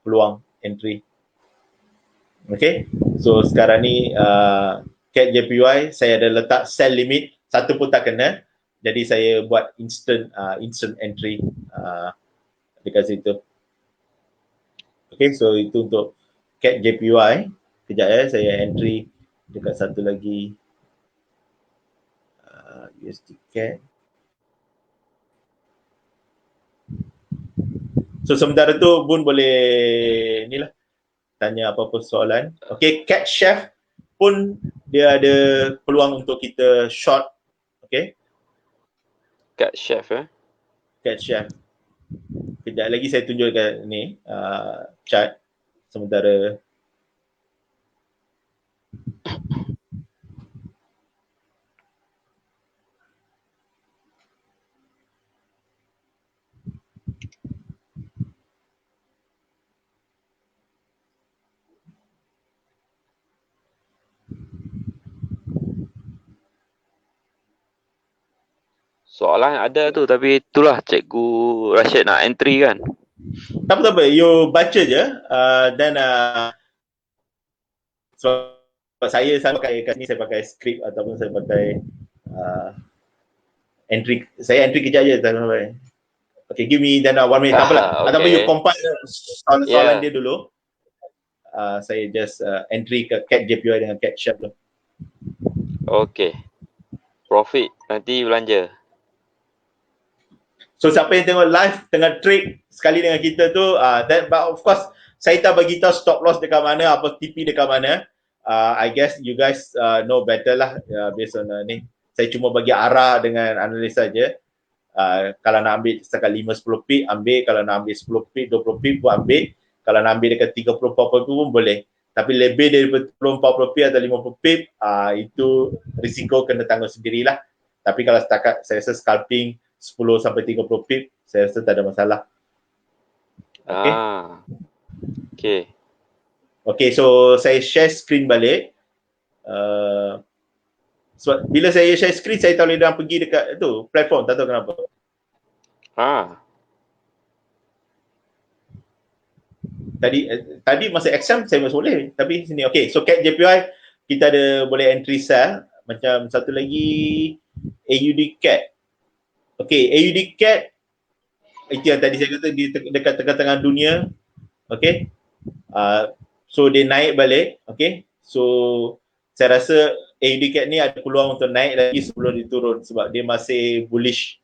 peluang entry. Okay, so sekarang ni CAD JPY saya ada letak sell limit, satu pun tak kena, jadi saya buat instant entry dekat situ. Okay, so itu untuk CAD JPY. Kejap saya entry dekat satu lagi USD CAD. So sementara tu Bun boleh ni lah tanya apa-apa soalan. Okay, CAD Chef pun dia ada peluang untuk kita short. Okay. CAD Chef CAD Chef. Kejap lagi saya tunjukkan ni chart sementara. Soalan ada tu, tapi itulah Cikgu Rashid nak entry kan. Tak apa, you baca je dan Sebab saya pakai kat sini, saya pakai script ataupun saya pakai entry. Saya entry kejap je. Okay, give me then 1 minute. Tak apalah. Ataupun you compile soalan dia dulu. Saya just entry ke CAT JPY dengan CAT Sharp tu. Okay. Profit nanti belanja. So siapa yang tengok live tengah trade sekali dengan kita tu, but of course saya tak bagi tahu stop loss dekat mana, apa TP dekat mana. I guess you guys know better lah based on ni. Saya cuma bagi arah dengan analisa je. Kalau nak ambil setakat 5-10 pip ambil, kalau nak ambil 10 pip 20 pip pun ambil, kalau nak ambil dekat 30-40 pun boleh. Tapi lebih daripada 40 pip atau 50 pip, itu risiko kena tanggung sendirilah. Tapi kalau setakat saya rasa scalping 10 sampai 30 pip, saya rasa tak ada masalah. Okay. Okay, so saya share screen balik. Sebab bila saya share screen, saya tak boleh dah pergi dekat tu platform, tak tahu kenapa. Tadi masa exam saya masih boleh, tapi sini okay. So CAT JPY kita ada boleh entry sell, macam satu lagi AUD CAT. Okay, AUD CAT itu yang tadi saya kata di dekat tengah-tengah dunia. Okay. So dia naik balik. Okay. So saya rasa AUD CAT ni ada peluang untuk naik lagi sebelum dia turun sebab dia masih bullish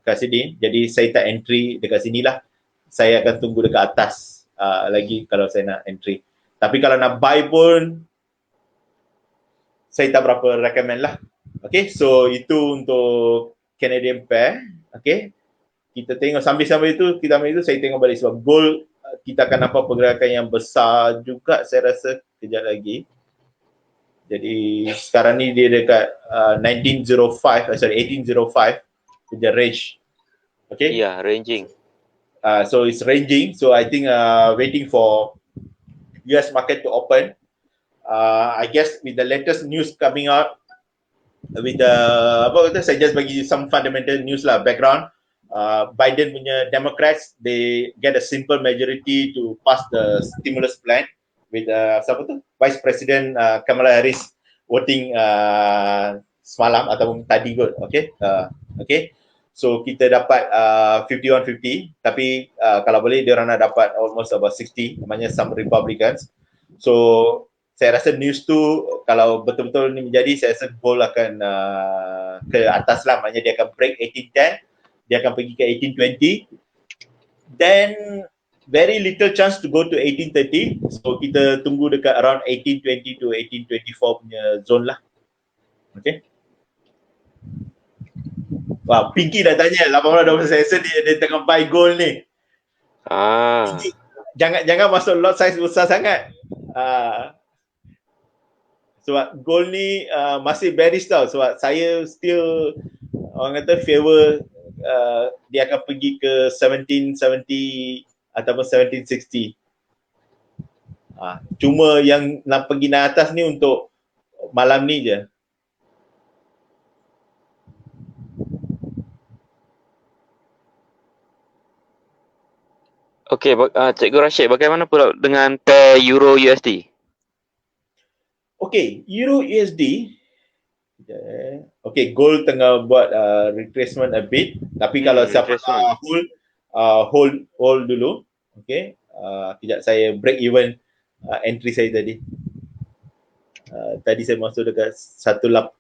kat sini. Jadi saya tak entry dekat sinilah. Saya akan tunggu dekat atas lagi kalau saya nak entry. Tapi kalau nak buy pun saya tak berapa recommend lah. Okay, so itu untuk Canadian pair. Okay, kita tengok sambil-sambil itu, kita ambil itu, saya tengok balik sebab gold kita akan nampak pergerakan yang besar juga saya rasa kejap lagi. Jadi sekarang ni dia dekat 1805 the range. Okay? Yeah, ranging. So it's ranging. So I think waiting for US market to open. I guess with the latest news coming out, with the saya just bagi some fundamental news lah background. Biden punya Democrats, they get a simple majority to pass the stimulus plan with Vice President Kamala Harris voting semalam ataupun tadi kot. Okay. So kita dapat 51-50, tapi kalau boleh dia orang nak dapat almost about 60, namanya some Republicans. So saya rasa news tu kalau betul-betul ni menjadi, saya rasa gold akan ke atas lah, maknanya dia akan break 1810, dia akan pergi ke 1820, then very little chance to go to 1830. So kita tunggu dekat around 1820 to 1824 punya zone lah. Okay. Wah, Pinky dah tanya 18-20 saya dia tengah buy gold ni. Pinky, jangan masuk lot size besar sangat. Sebab gold ni masih bearish tau. Sebab saya still orang kata favor dia akan pergi ke 1770 ataupun 1760. Cuma yang nak pergi naik atas ni untuk malam ni je. Okey, Cikgu Rashid, bagaimana pula dengan pair Euro USD? Okey, Euro USD. Okey, gold tengah buat retracement a bit, tapi kalau siapa hold dulu. Okey, kejap saya break even entry saya tadi. Tadi saya masuk dekat 1801.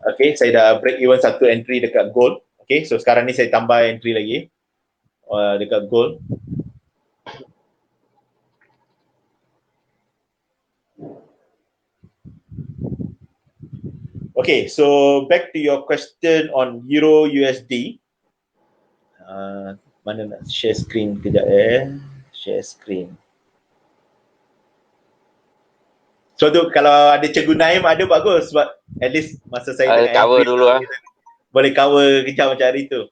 Okay, saya dah break even satu entry dekat gold. Okay, so sekarang ni saya tambah entry lagi dekat gold. Okay, so back to your question on Euro USD. Mana nak share screen kejap share screen. So tu kalau ada Cikgu Naim ada bagus sebab at least masa saya cover dulu lah. Boleh cover kejap macam hari tu.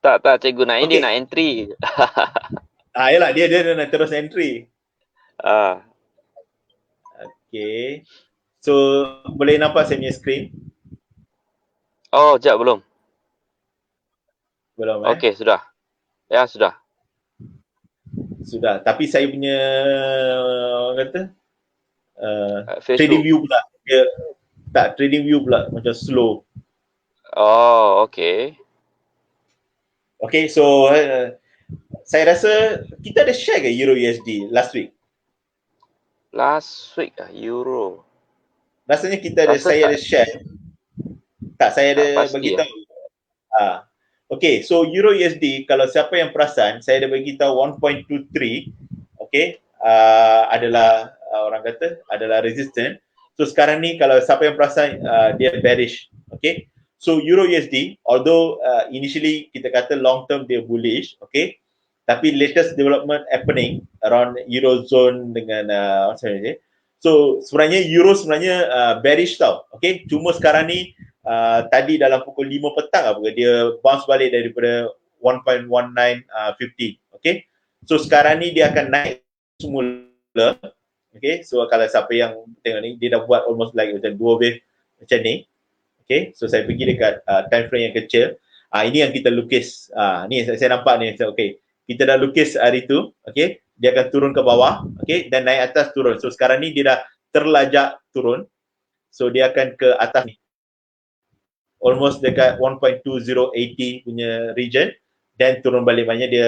Tak, Cikgu Naim dia nak entry. Yalah dia nak terus entry. Okay. So boleh nampak saya punya screen? Oh, sekejap belum. Belum Okay, sudah. Ya, sudah. sudah. Tapi saya punya orang kata Facebook. trading view pula dia tak, trading view pula macam slow. Oh, okay. Okay, so saya rasa kita ada share ke Euro USD last week? Last week Euro. Rasanya kita ada, saya ada share. Tak, saya ada bagi tahu. Okay, so Euro USD, kalau siapa yang perasan, saya ada bagi tahu 1.23, okay, adalah orang kata adalah resistant. So sekarang ni kalau siapa yang perasan, dia bearish, okay. So Euro USD, although initially kita kata long term dia bullish, okay, tapi latest development happening around Eurozone dengan so sebenarnya Euro sebenarnya bearish tau, okay. Cuma sekarang ni tadi dalam pukul 5 petang dia bounce balik daripada 1.1950, okay. So sekarang ni dia akan naik semula, okay. So kalau siapa yang tengok ni, dia dah buat almost like macam 2 wave macam ni, okay. So saya pergi dekat time frame yang kecil, ini yang kita lukis, ni saya nampak ni, okay. Kita dah lukis hari tu, okay. Dia akan turun ke bawah, okay, dan naik atas turun. So sekarang ni dia dah terlajak turun, so dia akan ke atas ni, almost dekat 1.2080 punya region, dan turun balik. Maknanya dia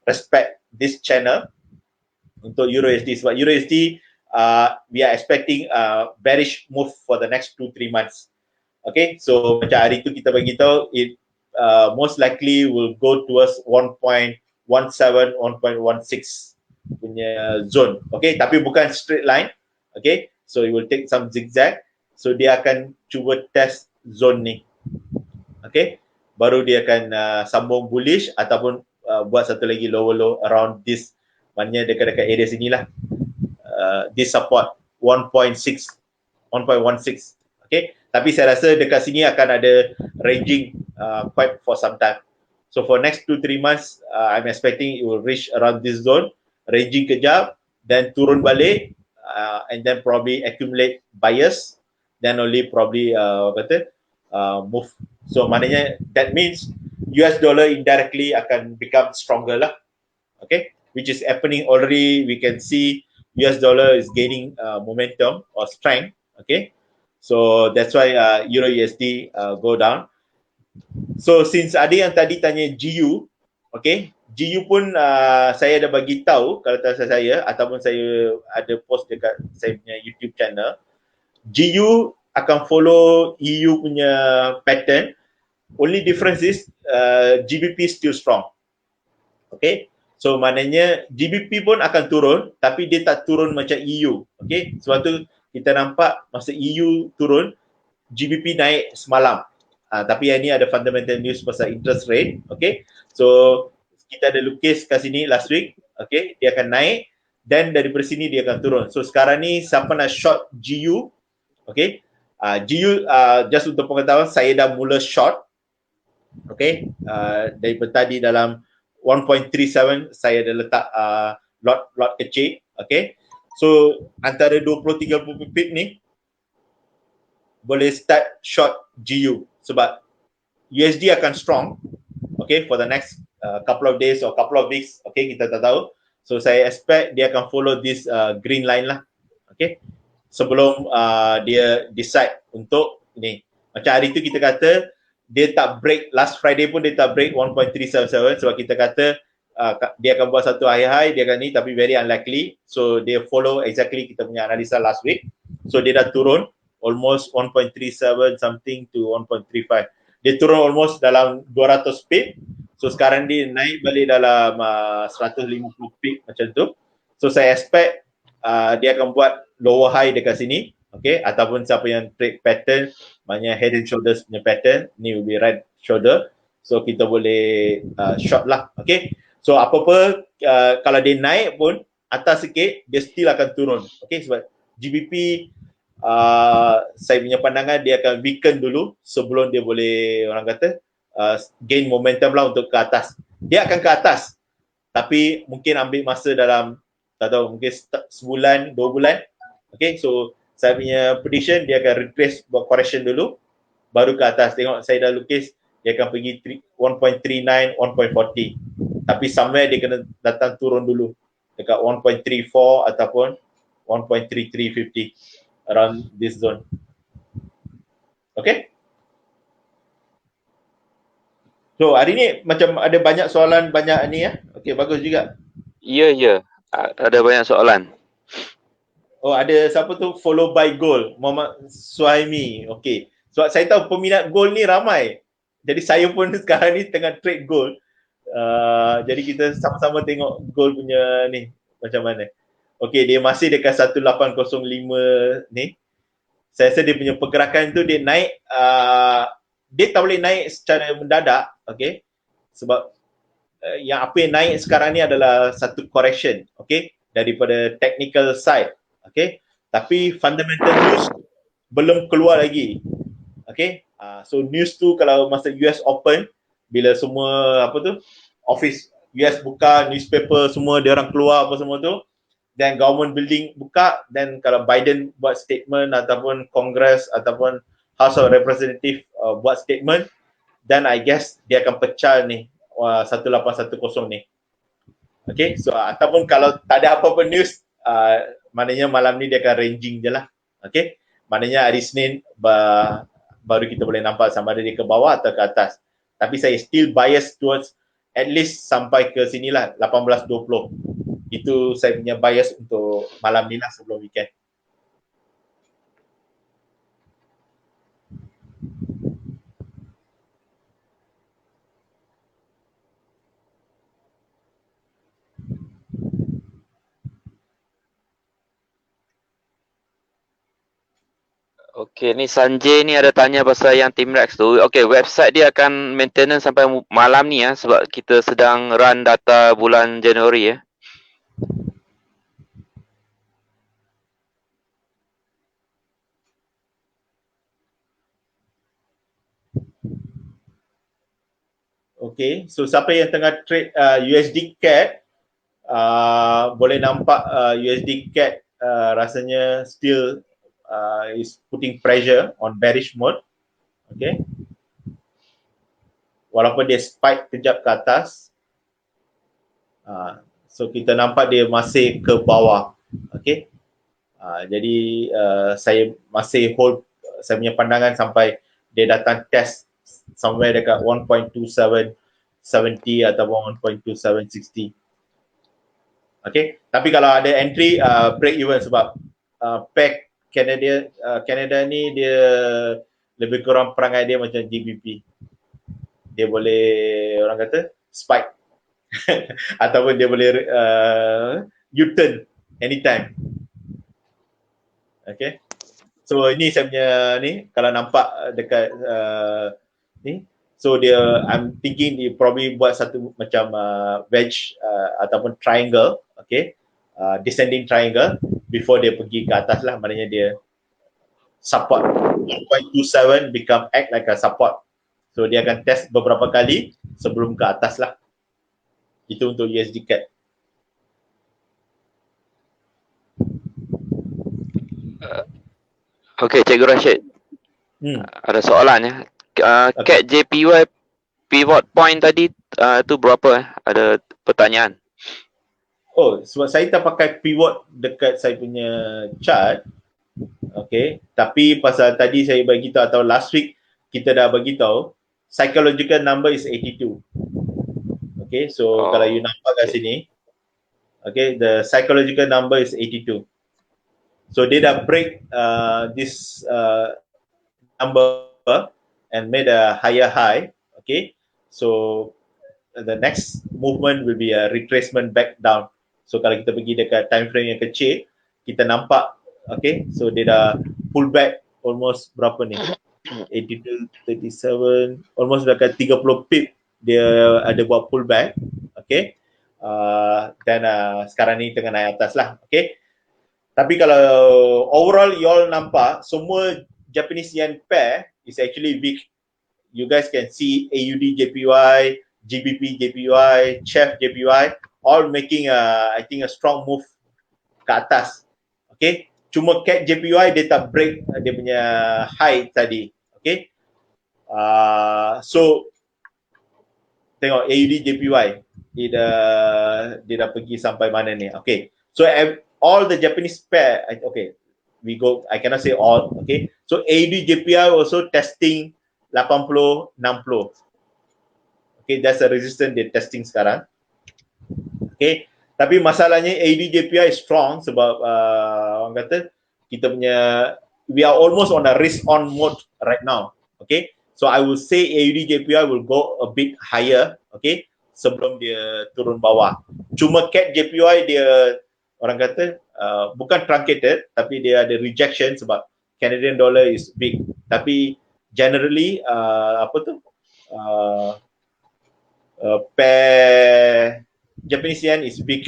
respect this channel untuk Euro USD, sebab Euro USD we are expecting bearish move for the next 2-3 months. Okay, so macam hari tu kita bagi tahu it most likely will go towards 1.17, 1.16 punya zone. Okay, tapi bukan straight line. Okay, so it will take some zigzag. So dia akan cuba test zone ni. Okay, baru dia akan sambung bullish ataupun buat satu lagi lower low around this, maknanya dekat-dekat area sinilah, this support 1.6, 1.16. Okay, tapi saya rasa dekat sini akan ada ranging quite for some time. So for next 2-3 months, I'm expecting it will reach around this zone, ranging kejap, then turun balik, and then probably accumulate buyers, then only probably move. So maknanya that means US dollar indirectly akan become stronger lah, okay, which is happening already. We can see US dollar is gaining momentum or strength, okay. So that's why Euro USD go down. So since ada yang tadi tanya GU, okay, GU pun saya ada bagi tahu kalau tak salah saya, ataupun saya ada post dekat saya punya YouTube channel. GU akan follow EU punya pattern. Only difference is GBP still strong. Okay, so maknanya GBP pun akan turun, tapi dia tak turun macam EU. Okay, sebab tu kita nampak masa EU turun, GBP naik semalam. Tapi yang ni ada fundamental news pasal interest rate. Okay, so kita ada lukis kat sini last week. Okay, dia akan naik, dan daripada sini dia akan turun. So sekarang ni siapa nak short GU, okay, GU just untuk pengetahuan, saya dah mula short, okay, daripada tadi dalam 1.37 saya dah letak lot kecil, okay. So antara 20-30 pip ni boleh start short GU, sebab USD akan strong, okay, for the next couple of days or couple of weeks, okay, kita tak tahu. So saya expect dia akan follow this green line lah, okay, sebelum dia decide untuk ni. Macam hari tu kita kata dia tak break, last Friday pun dia tak break 1.377, sebab kita kata dia akan buat satu high, dia akan ni, tapi very unlikely. So dia follow exactly kita punya analisa last week. So dia dah turun almost 1.37 something to 1.35. Dia turun almost dalam 200 pip. So sekarang dia naik balik dalam 150 pip macam tu. So saya expect dia akan buat lower high dekat sini, okay, ataupun siapa yang trade pattern, maknanya head and shoulders punya pattern, ni will be right shoulder. So kita boleh short lah, okay. So apa-apa kalau dia naik pun atas sikit, dia still akan turun, okay, sebab GBP saya punya pandangan dia akan weaken dulu sebelum dia boleh, orang kata, gain momentum lah untuk ke atas. Dia akan ke atas, tapi mungkin ambil masa dalam, tak tahu, mungkin sebulan, 2 bulan, okay. So saya punya prediction dia akan retrace, buat correction dulu, baru ke atas. Tengok saya dah lukis, dia akan pergi 1.39, 1.40, tapi somewhere dia kena datang turun dulu, dekat 1.34 ataupun 1.3350 around this zone. Okay. So hari ni macam ada banyak soalan, banyak ni ya. Okay, bagus juga. Ya. Ada banyak soalan. Oh, ada siapa tu? Follow by gold, Muhammad Suhaimi. Okay. Sebab saya tahu peminat gold ni ramai. Jadi saya pun sekarang ni tengah trade gold. Jadi kita sama-sama tengok gold punya ni macam mana. Okay, dia masih dekat 1805 ni. Saya rasa dia punya pergerakan tu dia naik, dia tak boleh naik secara mendadak, okay? Sebab yang apa yang naik sekarang ni adalah satu correction, okay? Daripada technical side, okay? Tapi fundamental news belum keluar lagi, okay? So news tu kalau masa US open, bila semua apa tu, office US buka, newspaper semua dia orang keluar apa semua tu, dan government building buka, dan kalau Biden buat statement ataupun Congress ataupun House of Representative buat statement, dan I guess dia akan pecah ni 1810 ni. Okay, so ataupun kalau tak ada apa-apa news, maknanya malam ni dia akan ranging je lah. Okay, maknanya hari Senin baru kita boleh nampak sama ada dia ke bawah atau ke atas. Tapi saya still bias towards at least sampai ke sinilah 1820. Itu saya punya bias untuk malam ni lah sebelum weekend. Okay, ni Sanjay ni ada tanya pasal yang Teamrex tu. Okay, website dia akan maintenance sampai malam ni ya, sebab kita sedang run data bulan Januari ya. Okay, so siapa yang tengah trade USD CAD, boleh nampak USD CAD rasanya still is putting pressure on bearish mode. Okay, walaupun dia spike kejap ke atas, so kita nampak dia masih ke bawah. Okay, jadi saya masih hold saya punya pandangan sampai dia datang test somewhere dekat 1.2770 ataupun 1.2760. Okay, tapi kalau ada entry break even sebab pack Canada ni dia lebih kurang perangai dia macam GBP. Dia boleh orang kata spike ataupun dia boleh U-turn anytime. Okay, so ini saya punya ni kalau nampak dekat ni, so dia I'm thinking dia probably buat satu macam wedge ataupun triangle, okay, descending triangle before dia pergi ke atas lah, maknanya dia support 1.27 become act like a support, so dia akan test beberapa kali sebelum ke atas lah. Itu untuk USD CAD. Okay, Cikgu Rashid. Ada soalan ya. CAD JPY pivot point tadi tu berapa? Ada pertanyaan. Oh, sebab saya tak pakai pivot dekat saya punya chart. Okay, tapi pasal tadi saya bagi tahu atau last week kita dah bagi tahu psychological number is 82. Okay, so kalau you nampak kat sini, okay, the psychological number is 82. So dia dah break this number and made a higher high. Okay, so the next movement will be a retracement back down. So kalau kita pergi dekat time frame yang kecil, kita nampak, okay, so dia dah pull back almost berapa ni? 82, 37, almost dekat 30 pip dia ada buat pull back. Okay, dan sekarang ni tengah naik atas lah. Okay, tapi kalau overall you all nampak semua Japanese yen pair is actually weak. You guys can see AUD JPY, GBP JPY, CHF JPY all making I think a strong move ke atas. Okay, cuma CAD JPY dia tak break dia punya high tadi. Okay, so tengok AUD JPY. dia dah pergi sampai mana ni. Okay, so all the Japanese pair, okay, we go, I cannot say all, okay. So AUD JPY also testing 80, 60. Okay, that's the resistance dia testing sekarang. Okay, tapi masalahnya AUD JPY is strong sebab orang kata kita punya, we are almost on a risk on mode right now. Okay, so I will say AUD JPY will go a bit higher, okay, sebelum dia turun bawah. Cuma CAD JPY dia orang kata bukan truncated tapi dia ada rejection sebab Canadian dollar is big. Tapi generally pair Japanese yen is big.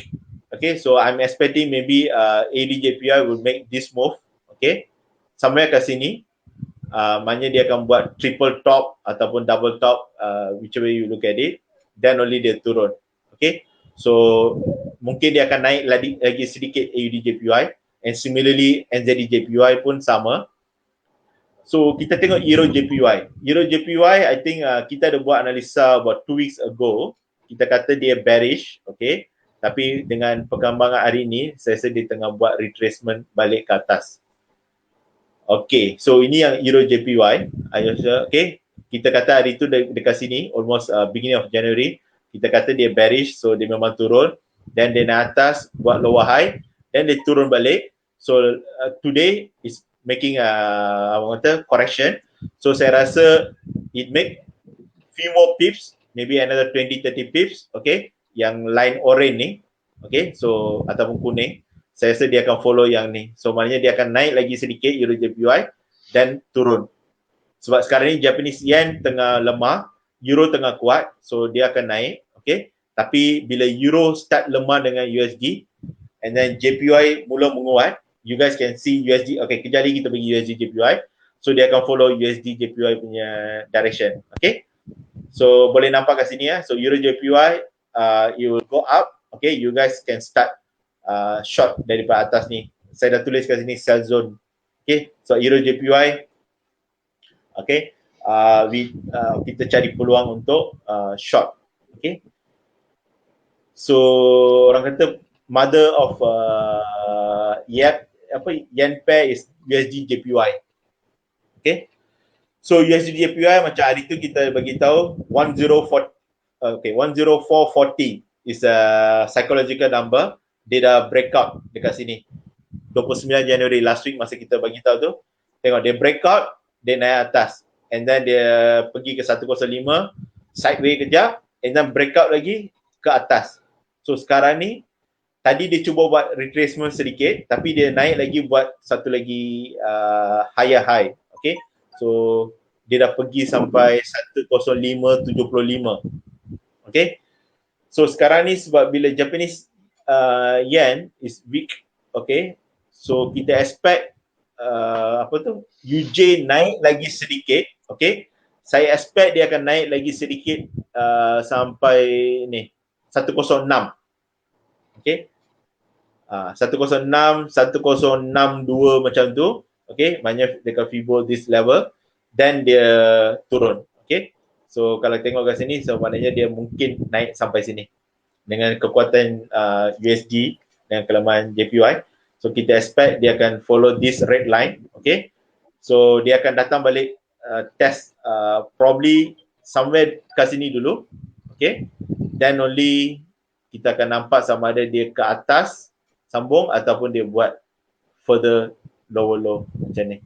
Okay, so I'm expecting maybe AUD/JPY will make this move. Okay, somewhere ke sini. Maknanya dia akan buat triple top ataupun double top, whichever you look at it. Then only dia turun. Okay, so mungkin dia akan naik lagi sedikit AUD/JPY, and similarly NZD/JPY pun sama. So kita tengok Euro JPY. Euro JPY, I think kita ada buat analisa about 2 weeks ago. Kita kata dia bearish, okay. Tapi dengan perkembangan hari ini, saya rasa dia tengah buat retracement balik ke atas. Okay, so ini yang Euro JPY. Okay, kita kata hari itu dekat sini, almost beginning of January, kita kata dia bearish, so dia memang turun. Then dia naik atas, buat lower high, then dia turun balik. So today is making correction. So saya rasa it make few more pips, maybe another 20-30 pips, okay, yang line orange ni, okay, so ataupun kuning, saya rasa dia akan follow yang ni. So maknanya dia akan naik lagi sedikit Euro JPY dan turun. Sebab sekarang ni Japanese yen tengah lemah, Euro tengah kuat, so dia akan naik, okay. Tapi bila Euro start lemah dengan USD and then JPY mula menguat, you guys can see USD, okay, kejap lagi kita pergi USD JPY, so dia akan follow USD JPY punya direction, okay. So boleh nampak kat sini ya. So Euro JPY it will go up. Okay, you guys can start short daripada atas ni. Saya dah tulis kat sini sell zone. Okay, so Euro JPY. Okay, kita cari peluang untuk short. Okay. So orang kata mother of yen pair is USD JPY. Okay. So USD JPY macam hari tu kita bagi tahu 10440 is a psychological number. Dia dah breakout dekat sini 29 Januari last week masa kita bagi tahu tu. Tengok dia breakout, dia naik atas and then dia pergi ke 105 sideways kejap and then breakout lagi ke atas. So sekarang ni tadi dia cuba buat retracement sedikit tapi dia naik lagi buat satu lagi higher high. Okay. So dia dah pergi sampai 105.75. Okay. So sekarang ni sebab bila Japanese yen is weak, okay. So kita expect UJ naik lagi sedikit, okay. Saya expect dia akan naik lagi sedikit sampai ni 106. Okay. 106, 1062 macam tu. Okay, maknanya dekat Fibo this level dan dia turun. Okay, so kalau tengok kat sini, so maknanya dia mungkin naik sampai sini dengan kekuatan USD dengan kelemahan JPY. So kita expect dia akan follow this red line. Okay, so dia akan datang balik test probably somewhere kat sini dulu. Okay, then only kita akan nampak sama ada dia ke atas sambung ataupun dia buat further lower low macam ni.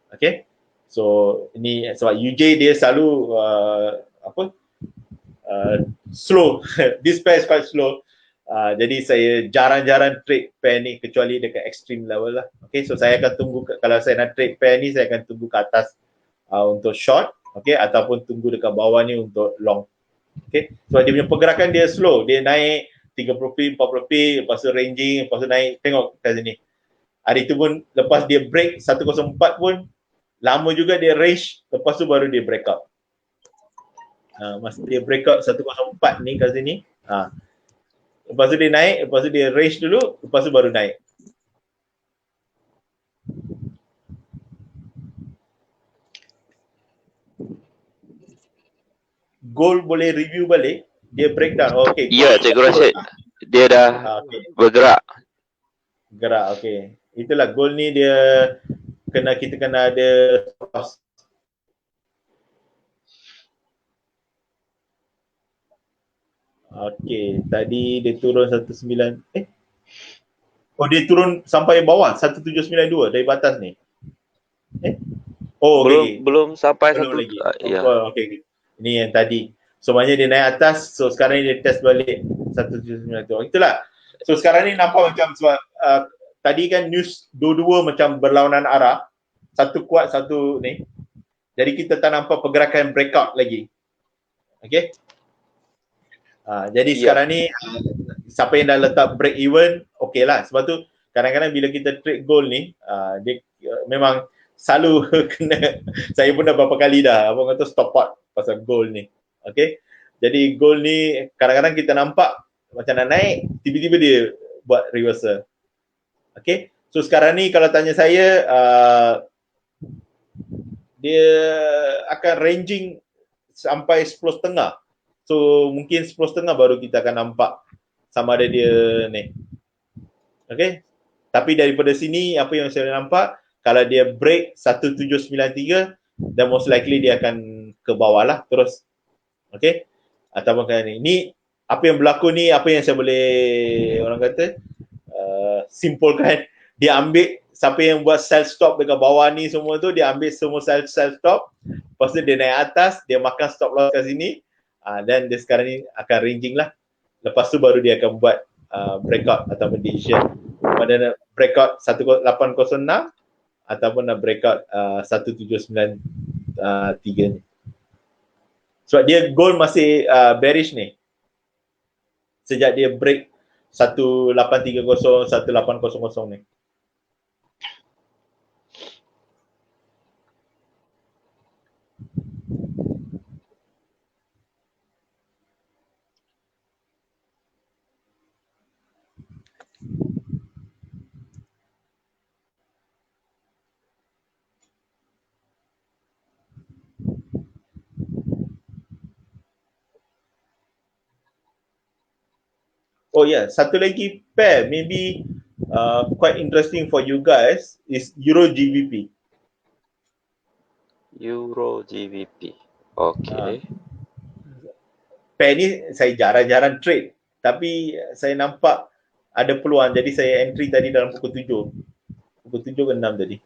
Okay, so ini sebab UJ dia selalu slow. This pair is quite slow. Jadi saya jarang-jarang trade pair ni kecuali dekat extreme level lah. Okay, so saya akan tunggu kalau saya nak trade pair ni, saya akan tunggu ke atas untuk short, okay, ataupun tunggu dekat bawah ni untuk long. Okay, so dia punya pergerakan dia slow, dia naik 30p, 40p, lepas tu ranging, lepas tu naik. Tengok kat sini. Hari tu pun lepas dia break 104 pun lama juga dia range, lepas tu baru dia break out. Masa dia break out 104 ni kat sini, lepas tu dia naik, lepas tu dia range dulu, lepas tu baru naik. Gold boleh review balik. dia breakdown. Okay. Ya, Cikgu Rashid. Dia dah bergerak. Gerak, okay. Itulah goal ni dia kita kena ada loss. Okay, tadi dia turun 19 Oh, dia turun sampai bawah 1792 dari batas ni. Oh, belum sampai belum satu lagi. ya. Okay. Ini yang tadi. So maknanya dia naik atas, so sekarang ni dia test balik 1792. Itulah. So sekarang ni nampak macam sebab tadi kan news dua-dua macam berlawanan arah. Satu kuat, satu ni. Jadi kita tak nampak pergerakan breakout lagi. Okay. Jadi sekarang ni siapa yang dah letak break even, okay lah. Sebab tu kadang-kadang bila kita trade gold ni, dia memang selalu kena, saya pun dah berapa kali dah, abang kata stop out pasal gold ni. Okay. Jadi gold ni kadang-kadang kita nampak macam nak naik, tiba-tiba dia buat reversal. Okay. So sekarang ni kalau tanya saya, dia akan ranging sampai 10.5. So mungkin 10.5 baru kita akan nampak sama ada dia ni. Okay. Tapi daripada sini apa yang saya nampak, kalau dia break 1793, dan most likely dia akan ke bawah lah terus. Okay. Ataupun kan ni apa yang berlaku ni, apa yang saya boleh orang kata simpulkan, dia ambil siapa yang buat sell stop dekat bawah ni semua tu, dia ambil semua sell stop, lepas tu dia naik atas, dia makan stop loss kat sini, dan dia sekarang ni akan ranging lah. Lepas tu baru dia akan buat breakout ataupun decision. Pada breakout 1806 ataupun breakout 1793 ni. Sebab dia gold masih bearish ni. Sejak dia break 1830, 1800 ni. Oh yeah, satu lagi pair maybe quite interesting for you guys is Euro GBP. Euro GBP. Okay. Pair ni saya jarang-jarang trade, tapi saya nampak ada peluang, jadi saya entry tadi dalam pukul 7. Pukul 7 ke 6 tadi.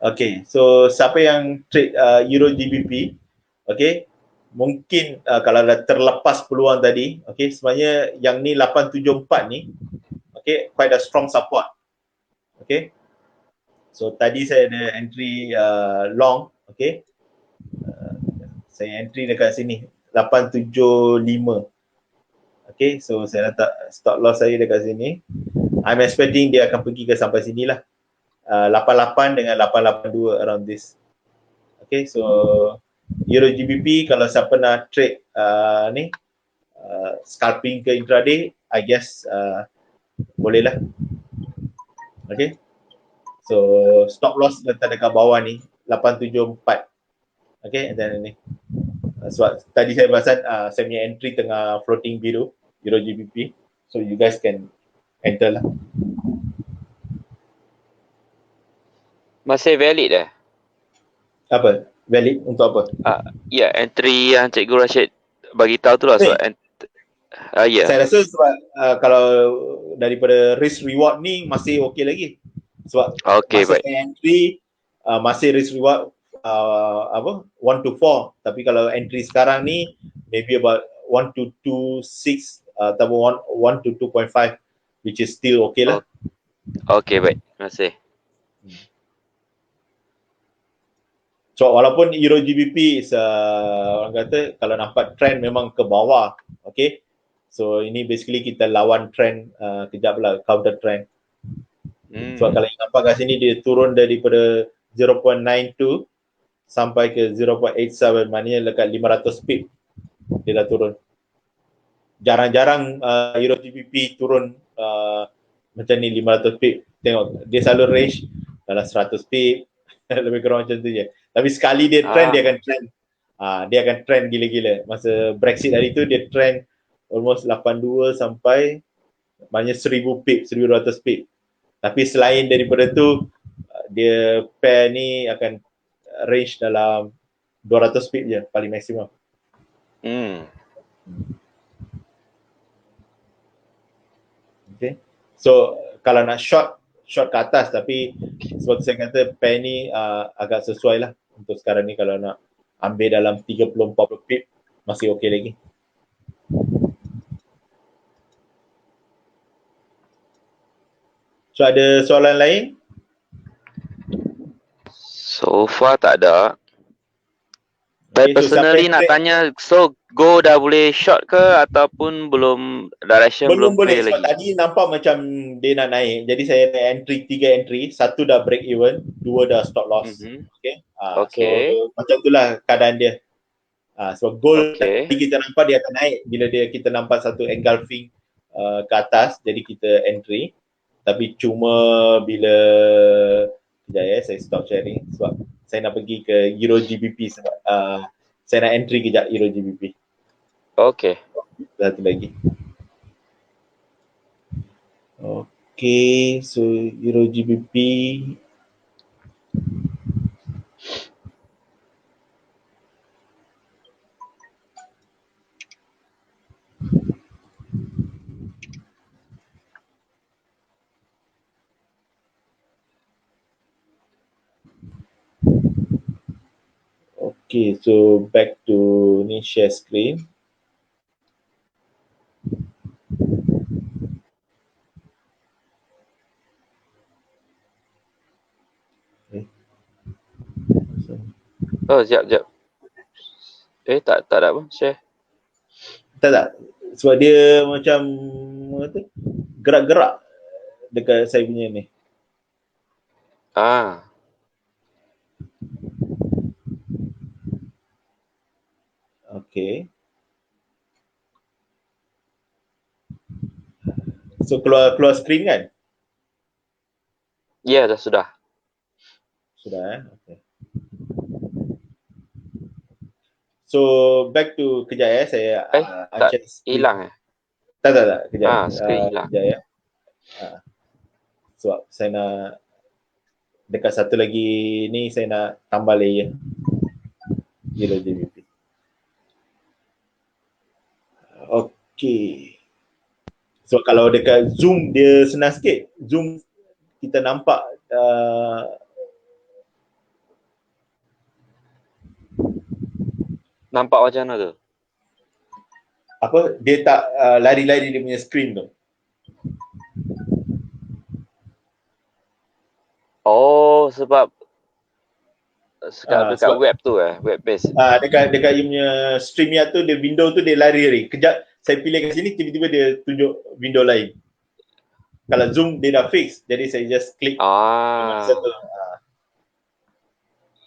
Okay, so siapa yang trade Euro GBP, okay, mungkin kalau dah terlepas peluang tadi, okay, sebenarnya yang ni 874 ni, okay, quite a strong support. Okay, so tadi saya ada entry long, okay, saya entry dekat sini 875. Okay, so saya letak stop loss saya dekat sini. I'm expecting dia akan pergi ke sampai sini lah, 88 dengan 882 around this. Okay, so Euro GBP kalau siapa nak trade ni scalping ke intraday, I guess boleh lah. Okay, so stop loss letak dekat bawah ni 874. Okay, and then ni sebab tadi saya perasan saya punya entry tengah floating biru Euro GBP, so you guys can enter lah. Masih valid dah? Apa? Valid untuk apa? Ya, entry yang Cikgu Rashid bagi tahu tu lah sebab yeah. Saya rasa sebab kalau daripada risk reward ni masih okey lagi. Sebab masa saya entry masih risk reward 1 to 4, tapi kalau entry sekarang ni maybe about 1 to 2.6 ataupun 1 to 2.5, which is still okay lah. Okay, baik. Terima kasih. So walaupun Euro GBP is orang kata kalau nampak trend memang ke bawah, okay, so ini basically kita lawan trend kejap lah, counter trend. So kalau yang nampak kat sini dia turun daripada 0.92 sampai ke 0.87, maknanya dekat 500 pip dia dah turun. Jarang-jarang Euro GBP turun macam ni 500 pip. Tengok dia selalu range dalam 100 pip lebih kurang macam tu je. Tapi sekali dia trend dia akan trend dia akan trend gila-gila. Masa Brexit hari tu dia trend almost 82 sampai banyak 1000 pip, 1200 pip. Tapi selain daripada tu dia pair ni akan range dalam 200 pip je paling maksimum. Okay. So kalau nak short ke atas, tapi seperti saya kata pair ni agak sesuai lah untuk sekarang ni. Kalau nak ambil dalam 30-40 pip masih okey lagi. So ada soalan lain? So far tak ada. But personally nak tanya, so Go dah boleh short ke ataupun belum, direction belum boleh lagi? Tadi nampak macam dia nak naik. Jadi saya ada entry, 3 entry. 1 dah break even, 2 dah stop loss. Okay. So macam itulah keadaan dia. So gold tadi kita nampak dia akan naik bila kita nampak satu engulfing ke atas, jadi kita entry. Tapi cuma bila kejap saya stop sharing sebab saya nak pergi ke Euro GBP sebab saya nak entry kejap Euro GBP. Okay. Satu lagi. Okay, so Euro GBP. Okay, so back to ni share screen. Oh, jap. Tak ada apa, share. Tak. Sebab dia macam gerak-gerak dekat saya punya ni. Okay. So keluar screen kan? Ya, sudah. Sudah okay. So back to kejap saya tak hilang Tak kejap. Screen hilang. Kejap sebab saya nak dekat satu lagi ni saya nak tambah layer Euro GBP. Okay. So kalau dekat zoom dia senang sikit. Zoom kita nampak nampak macam mana tu? Apa dia tak lari-lari dia punya screen tu. Oh, sebab dekat web tu web base. Dekat dia punya StreamYard tu, dia window tu dia lari-lari. Kejap saya pilih kat sini, tiba-tiba dia tunjuk window lain. Kalau zoom dia dah fix, jadi saya just klik.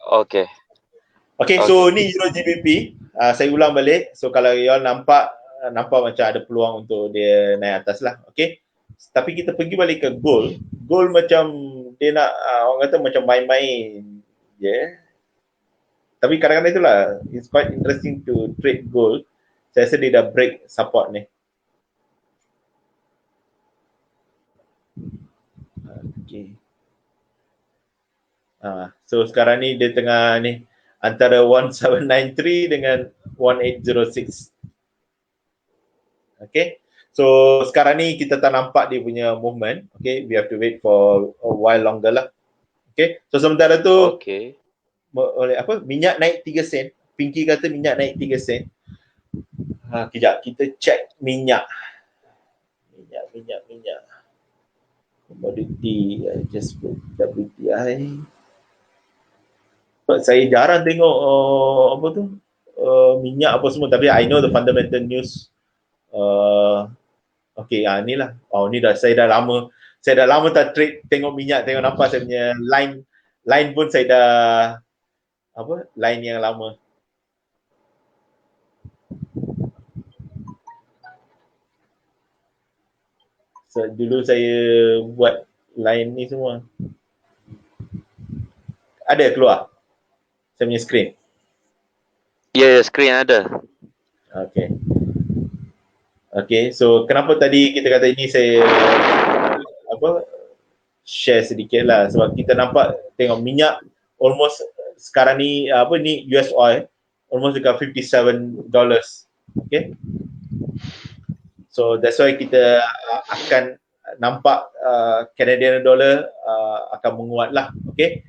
Okay. Okay, so ni Euro GBP. Saya ulang balik. So kalau you all nampak macam ada peluang untuk dia naik atas lah. Okay. Tapi kita pergi balik ke gold. Gold macam dia nak orang kata macam main-main je. Tapi kadang-kadang itulah, it's quite interesting to trade gold. Saya rasa dia dah break support ni. Okay. So sekarang ni dia tengah ni antara 1793 dengan 1806. Okay. So sekarang ni kita tak nampak dia punya movement. Okay, we have to wait for a while longer lah. Okay. So sementara tu oleh minyak naik 3 sen. Pinky kata minyak naik 3 sen. Kejap kita check minyak. Minyak. Commodity, just put WTI. Saya jarang tengok minyak apa semua, tapi I know the fundamental news. Okay, inilah. Ni saya dah lama tak trade tengok minyak, tengok nampak saya punya line pun saya dah line yang lama. So, dulu saya buat line ni semua. Ada keluar saya punya screen. Ya, screen ada. Okay. Okay, so kenapa tadi kita kata ini saya share sedikit lah, sebab kita nampak tengok minyak almost sekarang ni ni US oil almost dekat $57. Okay, so that's why kita akan nampak Canadian dollar akan menguat lah. Okay,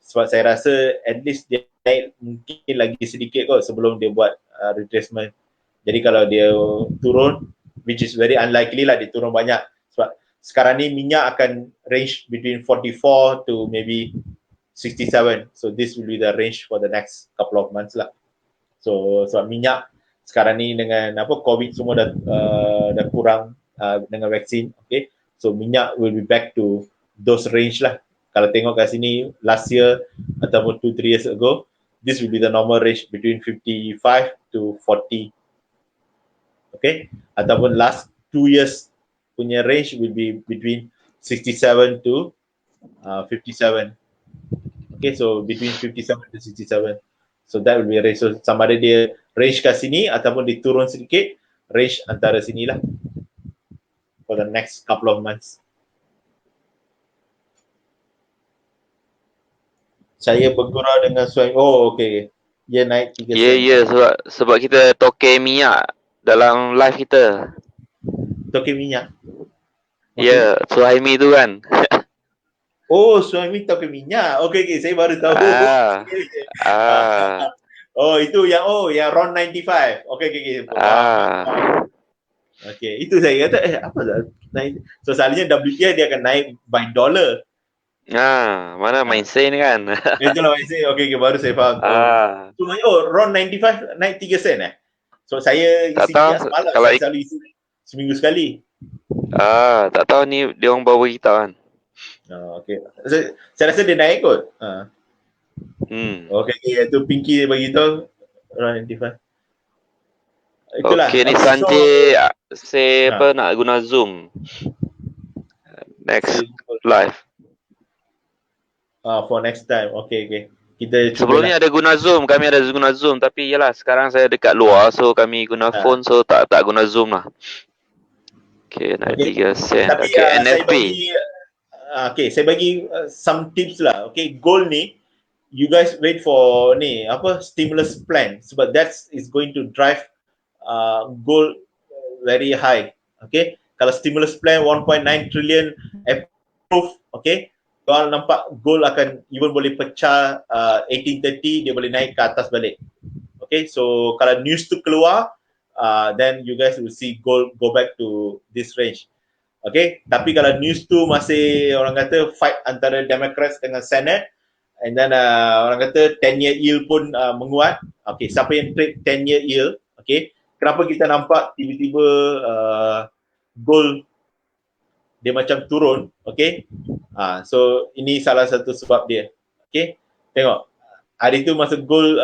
sebab saya rasa at least dia naik mungkin lagi sedikit kot sebelum dia buat retracement. Jadi kalau dia turun, which is very unlikely lah dia turun banyak, sebab sekarang ni minyak akan range between 44 to maybe 67. So this will be the range for the next couple of months lah. So sebab minyak sekarang ni dengan COVID semua dah kurang dengan vaksin, okay. So minyak will be back to those range lah. Kalau tengok kat sini last year ataupun 2-3 years ago, this will be the normal range between 55 to 40. Okay, ataupun last 2 years punya range will be between 67 to 57. Okay, so between 57 to 67. So that will be a range. So sama ada dia range kat sini ataupun dia turun sedikit, range antara sini lah for the next couple of months. Saya bergurau dengan suami. Oh, okay. Dia naik 3 sen. Ya, sebab kita toke minyak dalam live kita. Toke minyak? Ya, Suhaimi tu kan. Oh, suami toke minyak. Okay, saya baru tahu. Oh, itu yang RON 95. Okay. Okay, itu saya kata apa dah? So selalunya WTI dia akan naik by dollar. Mana main sen kan? Itulah main sen. Okay, baru saya faham. RON 95 naik 3 sen So saya isi minyak semalam. Saya selalu isi seminggu sekali. Tak tahu ni dia orang bawa kita kan. Okay. Saya rasa dia naik kot. Okay, itu Pinky bagi tahu RON 95. Itulah. Okay, ni Sanjay saya nak guna Zoom. Next live. For next time. Okay. Kita sebelum ni ada guna Zoom, kami ada guna Zoom, tapi yalah sekarang saya dekat luar, so kami guna phone, so tak guna Zoom lah. Okay, naik 3 sen. Okay, NFP. Saya bagi some tips lah. Okay, gold ni, you guys wait for stimulus plan, sebab that is going to drive gold very high. Okay, kalau stimulus plan 1.9 trillion approved, okay, kalau nampak gold akan even boleh pecah 1830, dia boleh naik ke atas balik. Okay, so kalau news tu keluar, then you guys will see gold go back to this range. Okay, tapi kalau news tu masih orang kata fight antara Democrats dengan Senate, and then orang kata 10-year yield pun menguat. Okay, siapa yang trade 10-year yield, okay, kenapa kita nampak tiba-tiba gold dia macam turun, okay. So ini salah satu sebab dia. Okay, tengok hari tu masa gold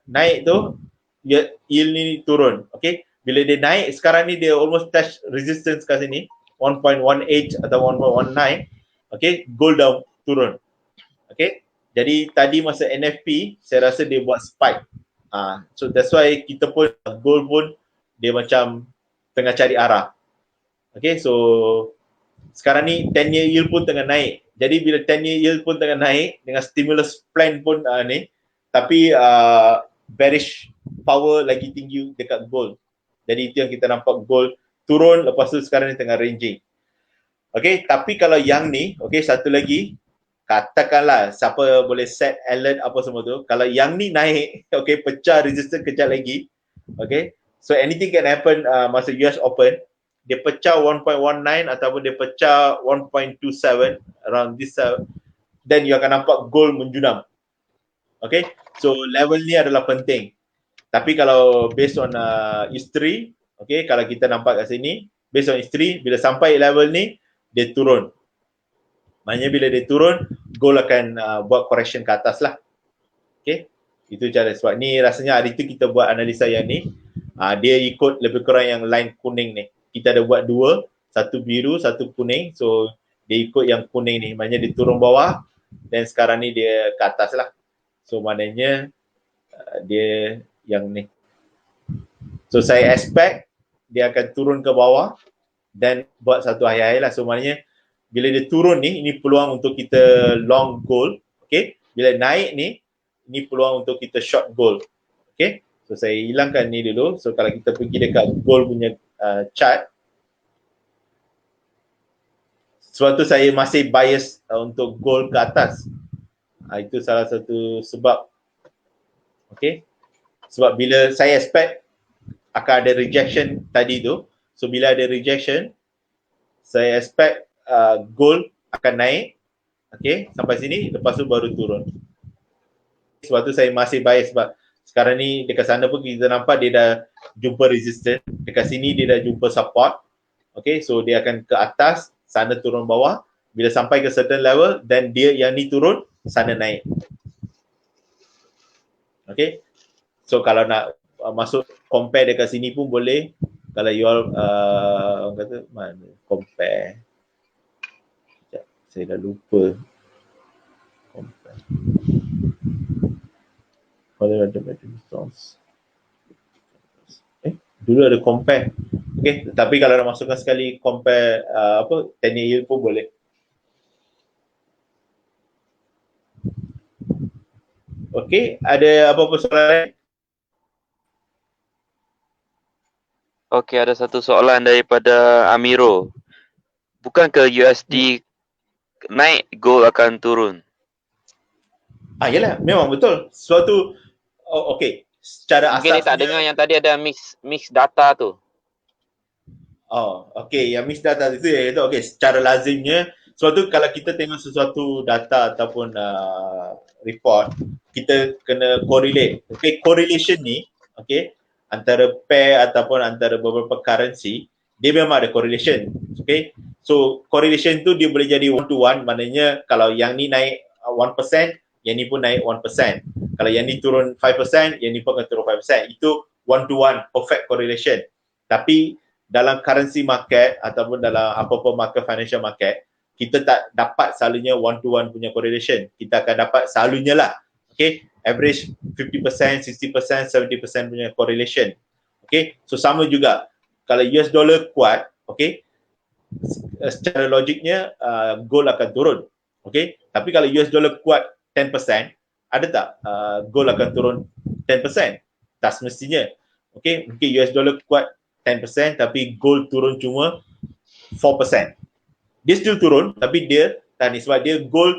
naik tu, yield ni turun. Okay, bila dia naik sekarang ni dia almost touch resistance kat sini 1.18 atau 1.19. Okay, gold dah turun. Okay, jadi tadi masa NFP saya rasa dia buat spike. So that's why kita pun gold pun dia macam tengah cari arah. Okay, so sekarang ni 10-year yield pun tengah naik. Jadi bila 10-year yield pun tengah naik dengan stimulus plan pun ni, tapi bearish power lagi tinggi dekat gold. Jadi itu yang kita nampak, gold turun, lepas tu sekarang ni tengah ranging. Okay, tapi kalau yang ni, okay, satu lagi, katakanlah siapa boleh set alert apa semua tu, kalau yang ni naik, okay, pecah resistance kejap lagi, okay, so anything can happen masa US Open, dia pecah 1.19 ataupun dia pecah 1.27 around this, then you akan nampak gold menjunam. Okay, so level ni adalah penting. Tapi kalau based on history, okay, kalau kita nampak kat sini, based on history, bila sampai level ni, dia turun. Maknanya bila dia turun, gold akan buat correction ke atas lah. Okay, itu cara. Sebab ni rasanya hari tu kita buat analisa yang ni, dia ikut lebih kurang yang line kuning ni. Kita ada buat dua, satu biru, satu kuning. So dia ikut yang kuning ni, maknanya dia turun bawah dan sekarang ni dia ke atas lah. So maknanya dia yang ni. So saya expect dia akan turun ke bawah dan buat satu high lah. So maknanya bila dia turun ni, ini peluang untuk kita long gold. Okay. Bila naik ni, ini peluang untuk kita short gold. Okay. So saya hilangkan ni dulu. So kalau kita pergi dekat gold punya chart, sebab tu saya masih bias untuk gold ke atas. Itu salah satu sebab. Okay. Sebab bila saya expect akan ada rejection tadi tu. So bila ada rejection, saya expect gold akan naik. Okay, sampai sini, lepas tu baru turun. Sebab tu saya masih bias sebab sekarang ni dekat sana pun kita nampak dia dah jumpa resistance. Dekat sini dia dah jumpa support. Okay, so dia akan ke atas, sana turun bawah. Bila sampai ke certain level, then dia yang ni turun, sana naik. Okay, so kalau nak masuk compare dekat sini pun boleh. Kalau you all orang kata mana compare. Sekejap, saya dah lupa. Compare. Kalau ada resource. Dulu ada compare. Okay, tapi kalau nak masukkan sekali compare 10 year pun boleh. Okay, ada apa-apa soalan lain? Okay, ada satu soalan daripada Amiro. Bukankah USD naik, gold akan turun? Yalah, memang betul. Suatu okay, secara mungkin asasnya dia tak dengar yang tadi ada mix data tu. Okay, yang mix data itu ya, okay, secara lazimnya suatu kalau kita tengok sesuatu data ataupun report, kita kena correlate. Okay, correlation ni, okay, antara pair ataupun antara beberapa currency, dia memang ada correlation. Okay, so correlation tu dia boleh jadi 1-to-1, maknanya kalau yang ni naik 1%, yang ni pun naik 1%. Kalau yang ni turun 5%, yang ni pun akan turun 5%. Itu 1-to-1 perfect correlation. Tapi dalam currency market ataupun dalam apa-apa market, financial market, kita tak dapat selalunya 1-to-1 punya correlation. Kita akan dapat selalunya lah, okay, average 50%, 60%, 70% punya correlation. Okay, so sama juga. Kalau US dollar kuat, okay, secara logiknya gold akan turun. Okay, tapi kalau US dollar kuat 10%, ada tak gold akan turun 10%? Tak semestinya. Okay, mungkin US dollar kuat 10% tapi gold turun cuma 4%. Dia still turun tapi dia tadi sebab dia gold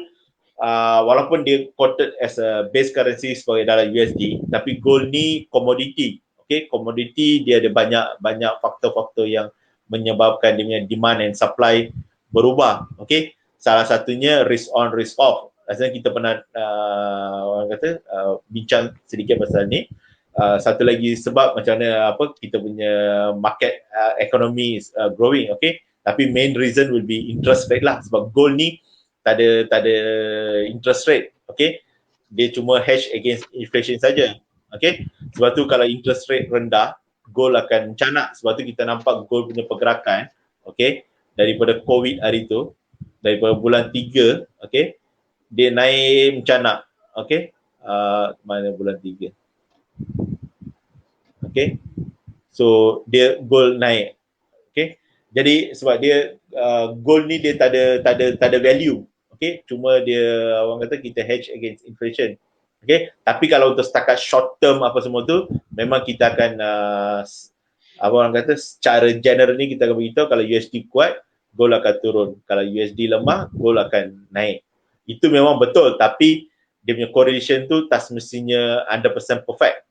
walaupun dia quoted as a base currency sebagai dalam USD, tapi gold ni commodity. Okay, commodity dia ada banyak faktor-faktor yang menyebabkan dia punya demand and supply berubah. Okay, salah satunya risk on risk off. Rasanya kita pernah orang kata bincang sedikit pasal ni. Satu lagi sebab macam mana kita punya market economy is growing, okay, tapi main reason will be interest rate lah, sebab gold ni tak ada interest rate, okay, dia cuma hedge against inflation saja, okay. Sebab tu kalau interest rate rendah, gold akan canak. Sebab tu kita nampak gold punya pergerakan, okay, daripada COVID hari tu, daripada bulan 3, okay, dia naik mencanak, okay. Mana bulan 3, okay, so dia gold naik, okay. Jadi sebab dia gold ni dia tak ada value, okay, cuma dia orang kata kita hedge against inflation, okay. Tapi kalau untuk setakat short term apa semua tu, memang kita akan apa orang kata secara general ni kita akan beritahu kalau USD kuat, gold akan turun. Kalau USD lemah, gold akan naik. Itu memang betul, tapi dia punya correlation tu tak semestinya 100% perfect.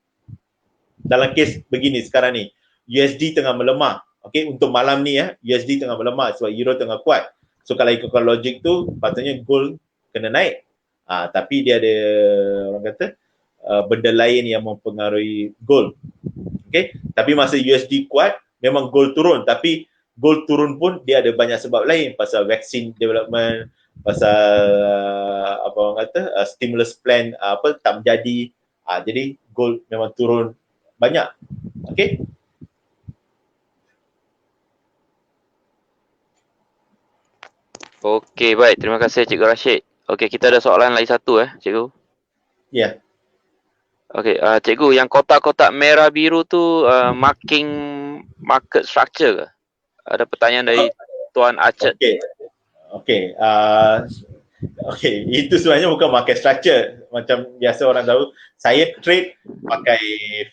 Dalam kes begini sekarang ni, USD tengah melemah. Okay, untuk malam ni USD tengah melemah sebab euro tengah kuat. So kalau ikutkan logik tu, patutnya gold kena naik. Tapi dia ada orang kata benda lain yang mempengaruhi gold. Okay, tapi masa USD kuat, memang gold turun. Tapi gold turun pun dia ada banyak sebab lain. Pasal vaccine development, pasal apa orang kata stimulus plan tak menjadi. Jadi gold memang turun banyak. Okay. Okey, baik. Terima kasih Cikgu Rashid. Okey, kita ada soalan lagi satu Cikgu. Ya. Okey, cikgu, yang kotak-kotak merah biru tu marking market structure ke? Ada pertanyaan dari Tuan Archard. Okey. Okey, itu sebenarnya bukan market structure. Macam biasa orang tahu, saya trade pakai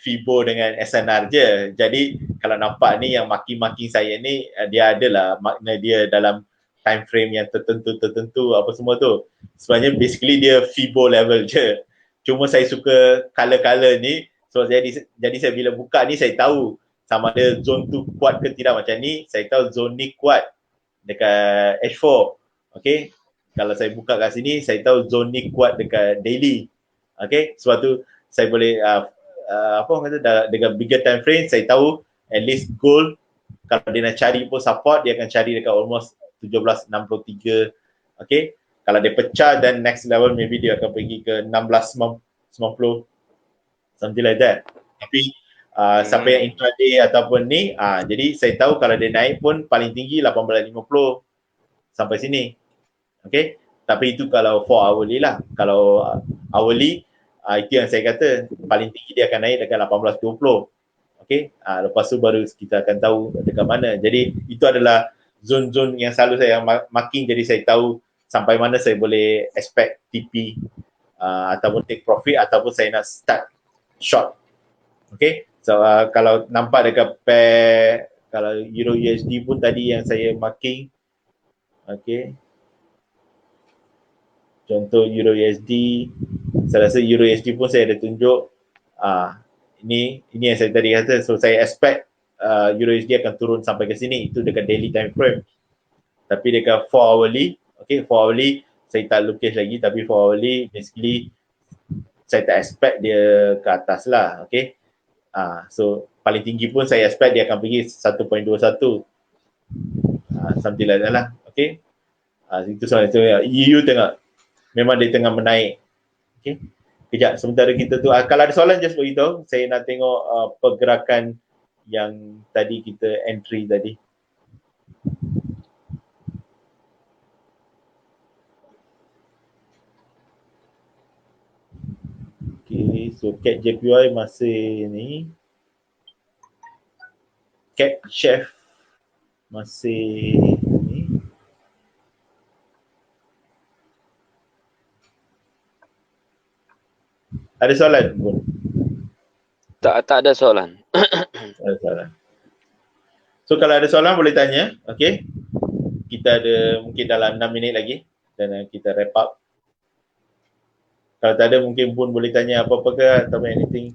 FIBO dengan SNR je. Jadi kalau nampak ni yang marking-marking saya ni, dia adalah makna dia dalam time frame yang tertentu apa semua tu. Sebenarnya basically dia FIBO level je. Cuma saya suka color-color ni, so jadi saya bila buka ni saya tahu sama ada zone tu kuat ke tidak. Macam ni saya tahu zone ni kuat dekat H4. Okay, kalau saya buka kat sini, saya tahu zone ni kuat dekat daily. Okay, sebab tu saya boleh apa orang kata, dengan bigger time frame, saya tahu at least gold, kalau dia nak cari pun support, dia akan cari dekat almost 1763. Okay, kalau dia pecah, then next level maybe dia akan pergi ke 1690, something like that. Tapi sampai yang intraday ataupun ni, jadi saya tahu kalau dia naik pun paling tinggi 1850 sampai sini. Okay, tapi itu kalau 4 hourly lah. Kalau hourly, itu yang saya kata paling tinggi dia akan naik dekat 1820. Okay, lepas tu baru kita akan tahu dekat mana. Jadi itu adalah zone-zone yang selalu saya marking, jadi saya tahu sampai mana saya boleh expect TP ataupun take profit ataupun saya nak start short. Okay, so kalau nampak dekat pair, kalau Euro USD pun tadi yang saya marking, okay, contoh Euro USD, saya rasa Euro USD pun saya ada tunjuk. Ini yang saya tadi kata, so saya expect Euro USD akan turun sampai ke sini, itu dekat daily time frame. Tapi dekat 4 hourly, okay, 4 hourly saya tak lukis lagi, tapi 4 hourly basically saya tak expect dia ke atas lah. Okay, so paling tinggi pun saya expect dia akan pergi 1.21, something like that lah. Okay, itu soalan itu. EU tengok memang dia tengah menaik. Okay, kejap sementara kita tu, kalau ada soalan just beritahu, saya nak tengok pergerakan yang tadi kita entry tadi. Okay, so CAT JPY masih ni, CAT Chef masih ni. Ada soalan pun? Tak ada soalan. Ada soalan. So kalau ada soalan boleh tanya. Okay, kita ada mungkin dalam 6 minit lagi dan kita wrap up. Kalau tak ada mungkin pun boleh tanya apa-apa ke atau anything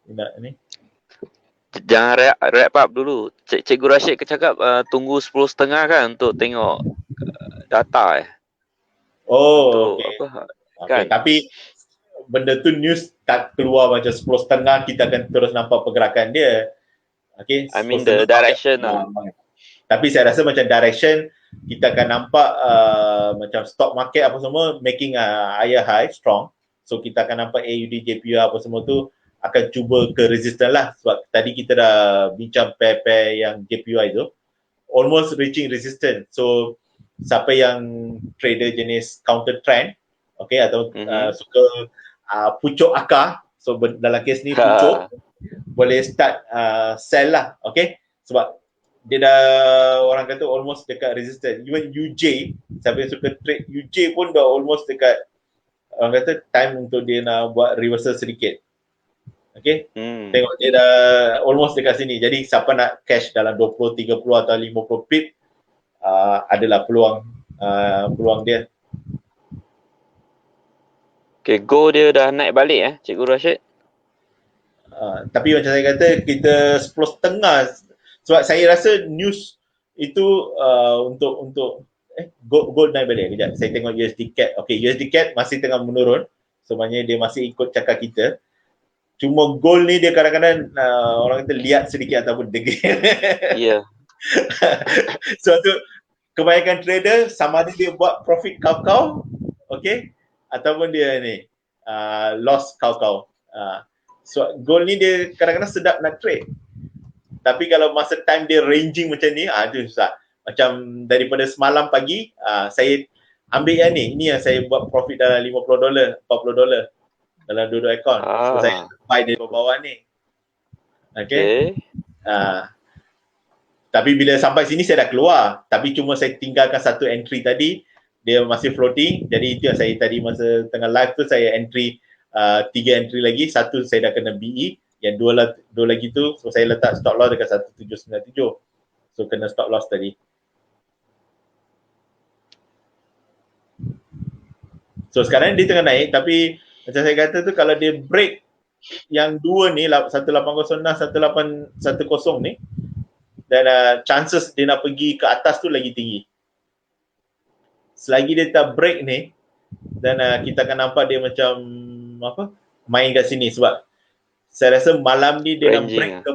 nak ni. Jangan wrap up dulu. Cikgu Rashid cakap tunggu 10.30 kan untuk tengok data Oh, okay. Apa, kan? Okay. Tapi benda tu news tak keluar macam 10.30 kita akan terus nampak pergerakan dia. Okay, I mean the direction lah. Tapi saya rasa macam direction kita akan nampak macam stock market apa semua making higher high strong. So kita akan nampak AUD, JPY apa semua tu akan cuba ke resistance lah. Sebab tadi kita dah bincang pair-pair yang JPY tu almost reaching resistance. So siapa yang trader jenis counter trend, okay, atau suka pucuk akar, so dalam kes ni pucuk, boleh start sell lah. Okay, sebab dia dah orang kata almost dekat resistance. Even UJ, siapa yang suka trade UJ pun dah almost dekat orang kata time untuk dia nak buat reversal sedikit. Okay, tengok dia dah almost dekat sini. Jadi siapa nak cash dalam 20, 30 atau 50 pip, adalah peluang dia. Okay, go dia dah naik balik Cikgu Rashid. Tapi macam saya kata, kita 10.30 sebab saya rasa news itu untuk gold naik balik. Kejap, saya tengok USD CAD. Okay, USD CAD masih tengah menurun. Sebenarnya dia masih ikut cakap kita. Cuma gold ni dia kadang-kadang orang kata liat sedikit ataupun degil. Ya. Sebab tu kebanyakan trader sama ada dia buat profit kau-kau, okay, ataupun dia ni loss kau-kau. So gold ni dia kadang-kadang sedap nak trade. Tapi kalau masa time dia ranging macam ni, itu susah. Macam daripada semalam pagi, saya ambil yang ni. Ini yang saya buat profit dalam $50, $40. dalam dua account. So saya buy dari bawah ni. Okay. Tapi bila sampai sini saya dah keluar, tapi cuma saya tinggalkan satu entry tadi, dia masih floating. Jadi itu yang saya tadi masa tengah live tu saya entry 3 entry lagi, satu saya dah kena BE, yang dua lagi tu so saya letak stop loss dekat 1797. So kena stop loss tadi. So sekarang dia tengah naik, tapi macam saya kata tu kalau dia break yang dua ni 1806 1810 ni, dan chances dia nak pergi ke atas tu lagi tinggi. Selagi dia tak break ni, dan kita akan nampak dia macam apa, main kat sini. Sebab saya rasa malam ni dia nak break ke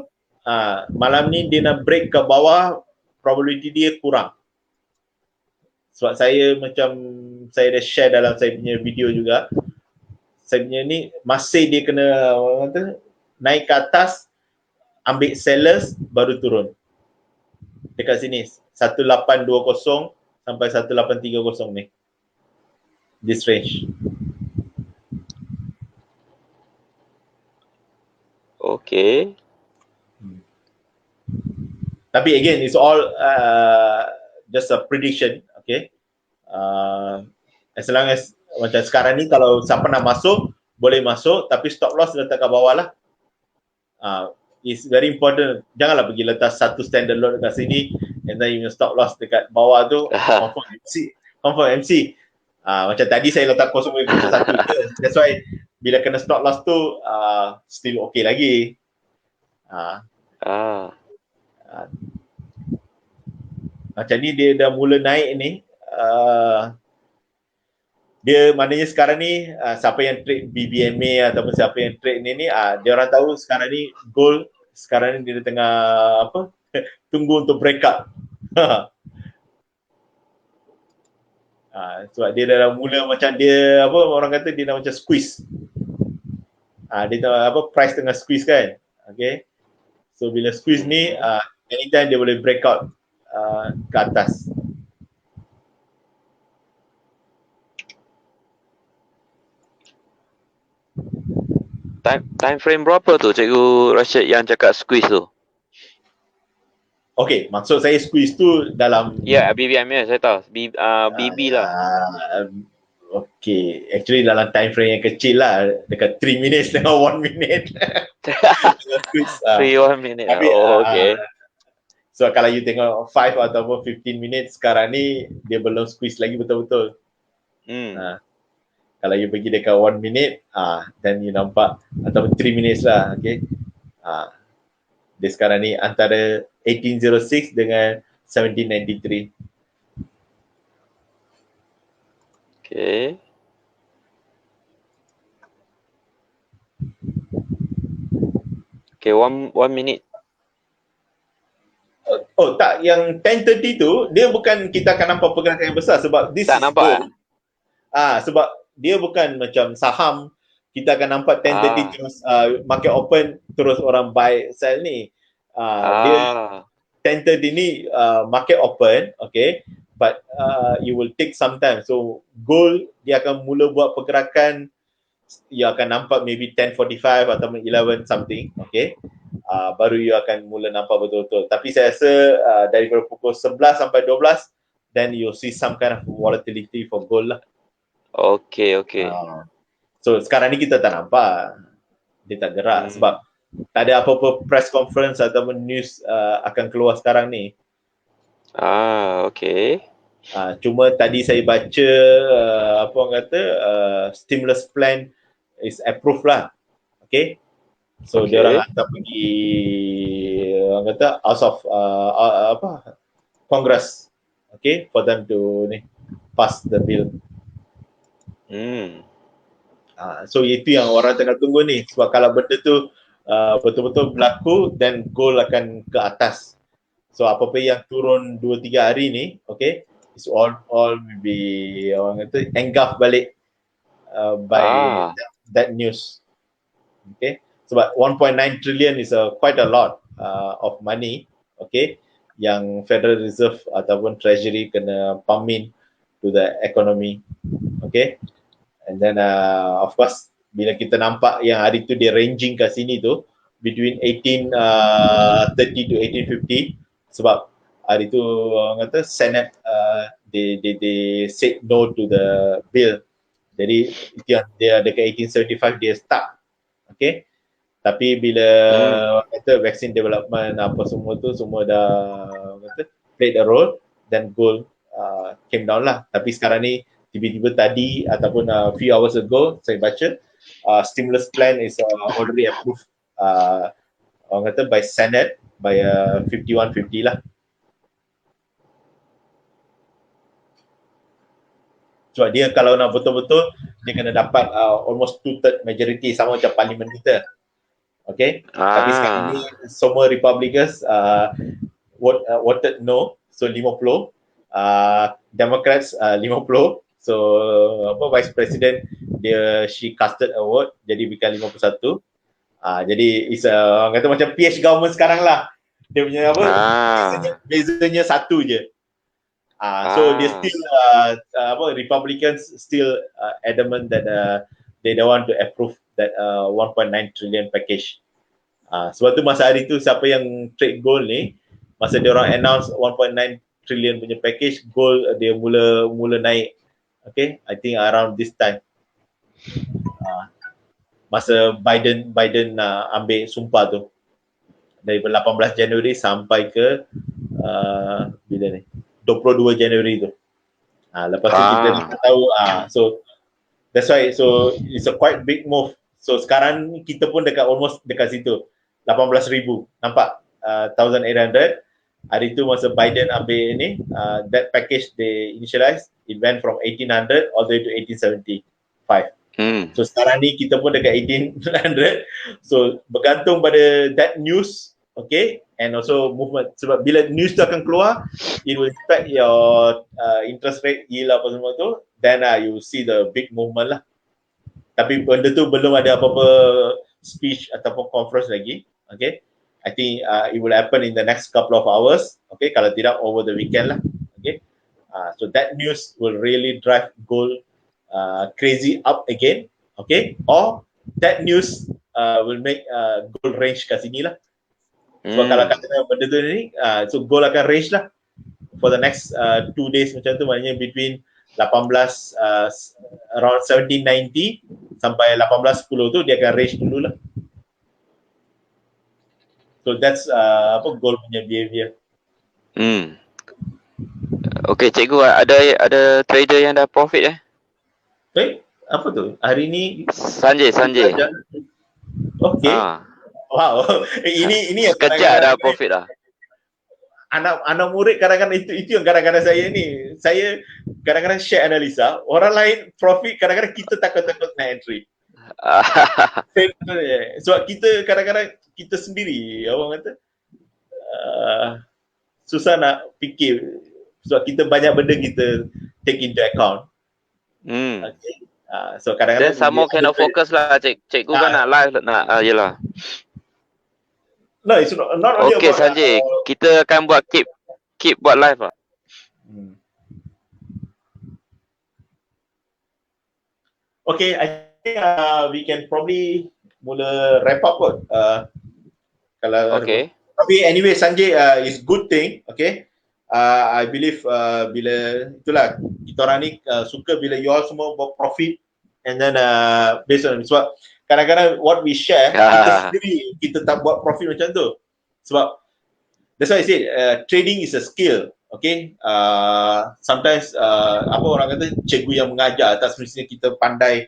malam ni dia nak break ke bawah, probability dia kurang. Sebab saya dah share dalam saya punya video juga, saya punya ni masih dia kena naik ke atas, ambil sellers baru turun dekat sini 1820 sampai 1830 ni, this range. Okay. Tapi again, it's all just a prediction, okay. As long as macam sekarang ni, kalau siapa nak masuk boleh masuk, tapi stop loss letak kat bawah lah. It's very important. Janganlah pergi letak satu standard load dekat sini and then you stop loss dekat bawah tu confirm MC. Macam tadi saya letak 0.1 je. That's why bila kena stop loss tu still okay lagi. Macam ni dia dah mula naik ni, dia maknanya sekarang ni siapa yang trade BBMA ataupun siapa yang trade ni dia orang tahu sekarang ni gold sekarang ni dia tengah apa tunggu untuk break up. Sebab dia dah mula macam dia apa orang kata dia dah macam squeeze. Dia dah apa price tengah squeeze kan. Okay. So bila squeeze ni anytime dia boleh break out ke atas. Time frame berapa tu Cikgu Rashid yang cakap squeeze tu? Okay, maksud saya squeeze tu dalam BBM saya tahu. BB lah. Okay, actually dalam time frame yang kecil lah, dekat 3 minutes dengan 1 minute. 3 1 minute. Tapi, okay. So kalau you tengok 5 ataupun 15 minutes sekarang ni dia belum squeeze lagi betul-betul. Kalau you pergi dekat 1 minute, then you nampak, ataupun 3 minutes lah, okay. Dia sekarang ni antara 1806 dengan 1793. Okay. Okay, one minute. Oh tak, yang 1030 tu, dia bukan kita akan nampak pergerakan yang besar sebab this tak is nampak sebab dia bukan macam saham kita akan nampak 10:30 terus market open terus orang buy sell ni. Dia 10:30 ni market open, okay, but you will take some time. So gold dia akan mula buat pergerakan, you akan nampak maybe 10:45 atau 11 something, okay. Baru you akan mula nampak betul-betul. Tapi saya rasa daripada pukul 11 sampai 12 then you'll see some kind of volatility for gold lah. Okay. So sekarang ni kita tak nampak dia tak gerak sebab tak ada apa-apa press conference ataupun news akan keluar sekarang ni. Okay. Cuma tadi saya baca apa orang kata stimulus plan is approved lah. Okay. So dia orang hantar pergi orang kata House of Congress, okay, for them to pass the bill. So itu yang orang tengah tunggu ni. Sebab kalau benda tu betul-betul berlaku, then gold akan ke atas. So apa-apa yang turun 2-3 hari ni, okay, it's all will be orang kata engulf balik by that news. Okay. Sebab 1.9 trillion is quite a lot of money, okay, yang Federal Reserve ataupun Treasury kena pump in to the economy, okay. And then of course bila kita nampak yang hari tu dia ranging kat sini tu between 1830 to 1850, sebab hari tu orang kata Senate they said no to the bill. Jadi dia dekat 1875 dia start. Okay. Tapi bila kata vaccine development apa semua tu semua dah kata played a role, dan gold came down lah. Tapi sekarang ni tiba-tiba tadi ataupun few hours ago saya baca stimulus plan is already approved orang kata by Senate by 51-50 lah. Sebab dia kalau nak betul-betul dia kena dapat almost 2/3 majority, sama macam parlimen kita. Okay. Tapi sekarang ni semua Republicans voted no, so 50. Democrats 50. So Vice President she casted a vote, jadi bukan 51. Jadi orang kata macam PH government sekarang lah. Dia punya bezanya satu je. So they still Republicans still adamant that they don't want to approve that 1.9 trillion package. Sebab tu masa hari tu siapa yang trade gold ni, masa dia orang announce 1.9 trillion punya package, gold dia mula naik. Okay, I think around this time. Masa Biden ambil sumpah tu dari 18 Januari sampai ke bila ni 22 Januari tu. Lepas tu kita tahu so that's why, so it's a quite big move. So sekarang kita pun almost dekat situ 18,000, nampak 1,800. Hari tu masa Biden ambil ni that package they initialized, it went from 1,800 all the way to 1,875. So sekarang ni kita pun dekat 1,800. So bergantung pada that news, okay, and also movement. Sebab bila news tu akan keluar, it will impact your interest rate, yield apa semua tu, then you see the big movement lah. Tapi benda tu belum ada apa-apa speech ataupun conference lagi, okay. I think it will happen in the next couple of hours, okay, kalau tidak over the weekend lah, okay. So that news will really drive gold crazy up again, okay, or that news will make gold range kat sini lah. Sebab kalau kata benda tu ni, so gold akan range lah for the next 2 days macam tu, maknanya between 18 around 1790 sampai 1810 tu dia akan range dulu lah. So that's gold punya behavior. Okay, cikgu, ada trader yang dah profit apa tu? Hari ni Sanjay. Okay. Wow. ini yang sekejap dah profit dah. Anak murid kadang-kadang itu yang kadang-kadang saya kadang-kadang share analisa, orang lain profit, kadang-kadang kita takut-takut naik entry. Sebab kita kadang-kadang kita sendiri orang kata susah nak fikir, sebab kita banyak benda kita take into account. Okay. So kadang-kadang then sama cannot focus lah, cikgu kan nak live yelah. No, it's not only okay, about Sanjay, kita akan buat keep buat live lah. Okay, I think we can probably mula wrap up kot. Kalau okay. Tapi anyway, Sanjay, is good thing, okay. I believe bila itulah kita orang ni suka bila you all semua buat profit, and then based on sebab kadang-kadang what we share kita sendiri kita tak buat profit macam tu. Sebab that's why I said trading is a skill, okay. Sometimes apa orang kata cikgu yang mengajar tak semestinya kita pandai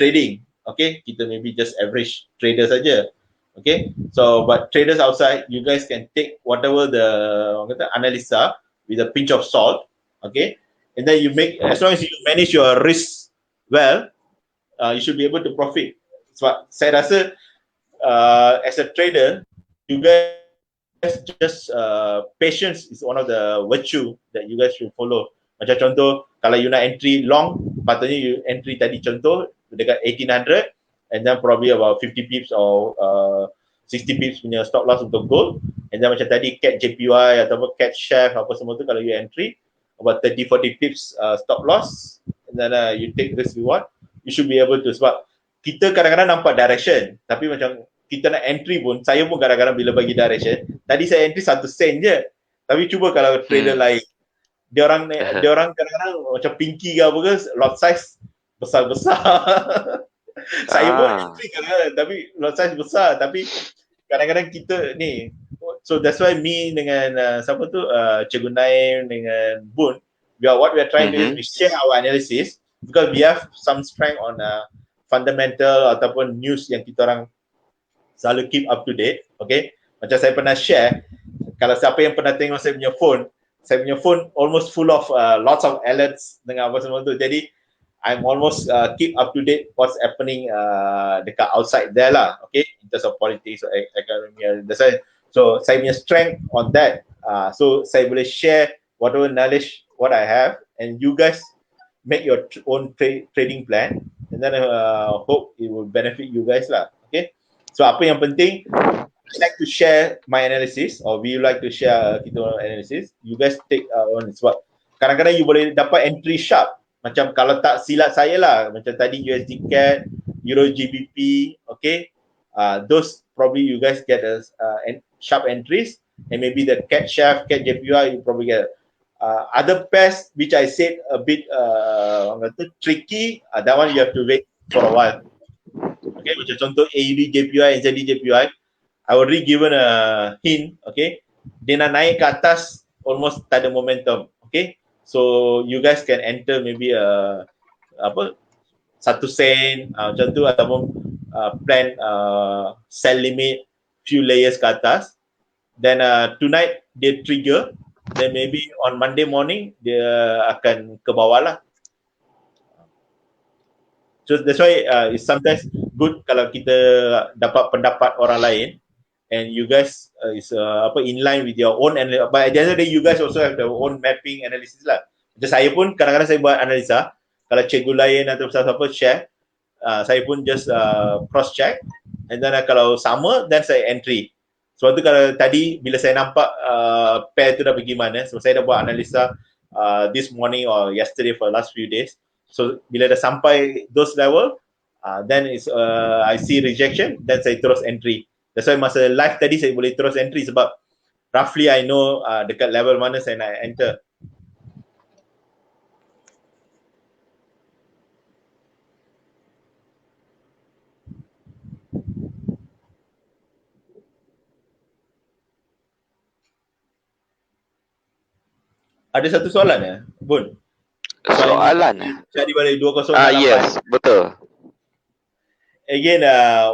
trading, okay. Kita maybe just average trader saja. Okay, so but traders outside, you guys can take whatever the analisa with a pinch of salt, okay, and then you make, as long as you manage your risk well, you should be able to profit. Sebab saya rasa as a trader, you guys just patience is one of the virtue that you guys should follow. Macam contoh, kalau you nak entry long, patutnya you entry tadi contoh dekat 1800. And then probably about 50 pips or 60 pips punya stop loss untuk gold. And then macam tadi CAT JPY ataupun CAT Chef apa semua tu, kalau you entry about 30-40 pips stop loss, and then you take risk reward, you should be able to. Sebab kita kadang-kadang nampak direction, tapi macam kita nak entry pun, saya pun kadang-kadang bila bagi direction, tadi saya entry 1 sen je, tapi cuba kalau trader lain, dia orang kadang-kadang macam pinky ke apa ke, lot size besar-besar. Saya pun entry kadang-kadang, tapi lot size besar, tapi kadang-kadang kita ni, so that's why me dengan siapa tu, Cikgu Naim dengan Boon, what we are trying to do is we share our analysis, because we have some strength on fundamental ataupun news yang kita orang selalu keep up to date. Okay, macam saya pernah share, kalau siapa yang pernah tengok saya punya phone almost full of lots of alerts dengan apa semua tu, jadi I'm almost keep up to date what's happening dekat outside there lah, okay, in terms of politics or economy. That's why, so saya punya strength on that, so saya boleh share whatever knowledge what I have, and you guys make your own trading plan, and then hope it will benefit you guys lah. Okay, so apa yang penting, I like to share my analysis, or we like to share kita analysis, you guys take on, sebab kadang-kadang you boleh dapat entry sharp, macam kalau tak silap saya lah, macam tadi USD CAD, Euro GBP, okay, those probably you guys get a sharp entries, and maybe the CAD Chef, CAD JPY, you probably get other pairs which I said a bit tricky, that one you have to wait for a while. Okay, macam contoh AUD JPY, NZD JPY, I already given a hint, okay, dia nak naik ke atas almost tak ada momentum, okay, so you guys can enter maybe 1 sen macam tu, ataupun plan sell limit few layers ke atas, then tonight dia trigger, then maybe on Monday morning dia akan ke bawah lah. So that's why it's sometimes good kalau kita dapat pendapat orang lain, and you guys is in line with your own analysis. But at the end of the day, you guys also have their own mapping analysis lah. Macam saya pun kadang-kadang saya buat analisa, kalau cikgu lain atau siapa share, saya pun just cross check, and then kalau sama, then saya entry. Sebab tu kalau tadi bila saya nampak pair tu dah pergi mana, sebab saya dah buat analisa this morning or yesterday for the last few days. So bila dah sampai those level, then is I see rejection, then saya terus entry. That's why masa live tadi saya boleh terus entry, sebab roughly I know dekat level mana saya nak enter. Ada satu soalan ya, Bun? Soalan? Jadi balik 2008. Yes, betul. Again,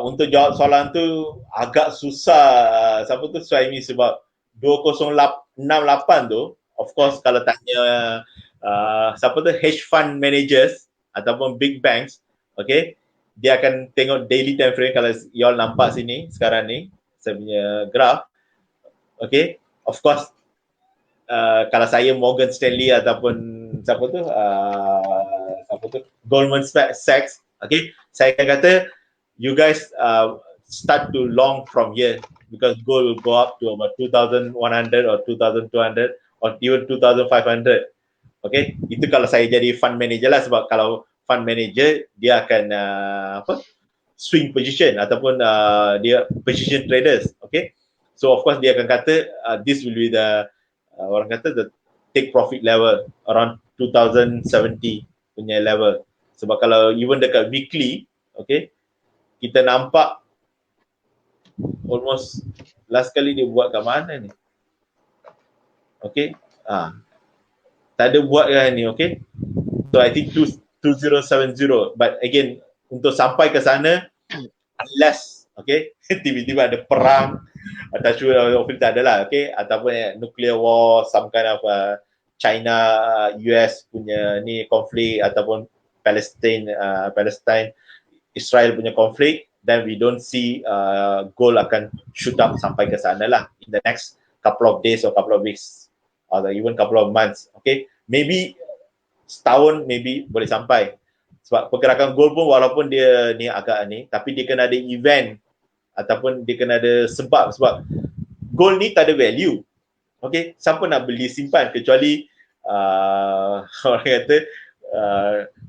untuk jawab soalan tu agak susah. Siapa tu Suhaimi, sebab 2068 tu, of course kalau tanya siapa tu hedge fund managers ataupun big banks, okay, dia akan tengok daily time frame. Kalau y'all nampak sini sekarang ni, saya punya graph, okay, of course kalau saya Morgan Stanley ataupun siapa tu Goldman Sachs, okay, saya akan kata you guys start to long from here, because gold will go up to about 2,100 or 2,200 or even 2,500. Okay, itu kalau saya jadi fund manager lah, sebab kalau fund manager dia akan swing position ataupun dia position traders, okay, so of course dia akan kata this will be the orang kata the take profit level around 2070 punya level. Sebab kalau even dekat weekly, okay, kita nampak almost last kali dia buat kat mana ni, okay, tak ada buat kan ni, okay, so I think 2070, but again untuk sampai ke sana, unless, okay, tiba-tiba ada perang, touch wood, tak ada lah, okay, ataupun nuclear war, some kind of China US punya ni konflik, ataupun Palestine Israel punya konflik, then we don't see gold akan shoot up sampai ke sana lah in the next couple of days or couple of weeks or even couple of months, okay, maybe setahun maybe boleh sampai. Sebab pergerakan gold pun walaupun dia ni agak ni, tapi dia kena ada event ataupun dia kena ada sebab gold ni tak ada value, okay, siapa nak beli simpan, kecuali orang kata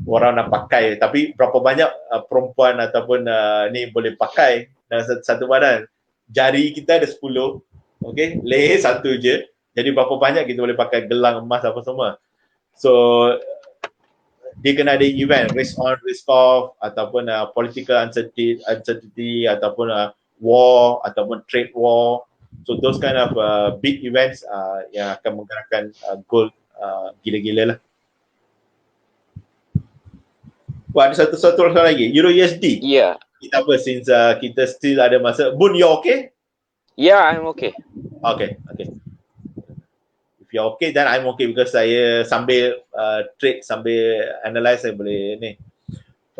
orang nak pakai, tapi berapa banyak perempuan ataupun ni boleh pakai dalam satu badan. Jari kita ada 10, okay, leher satu je, jadi berapa banyak kita boleh pakai gelang emas apa semua. So dia kena ada event, risk on, risk off, ataupun political uncertainty ataupun war ataupun trade war. So those kind of big events yang akan menggerakkan gold gila-gila lah. Wah, ada satu soalan lagi, Euro USD. Yeah. Kita apa, since kita still ada masa. Bun, you okay? Yeah, I'm okay. Okay. If you're okay, then I'm okay, because saya sambil trade, sambil analyze, saya boleh ni.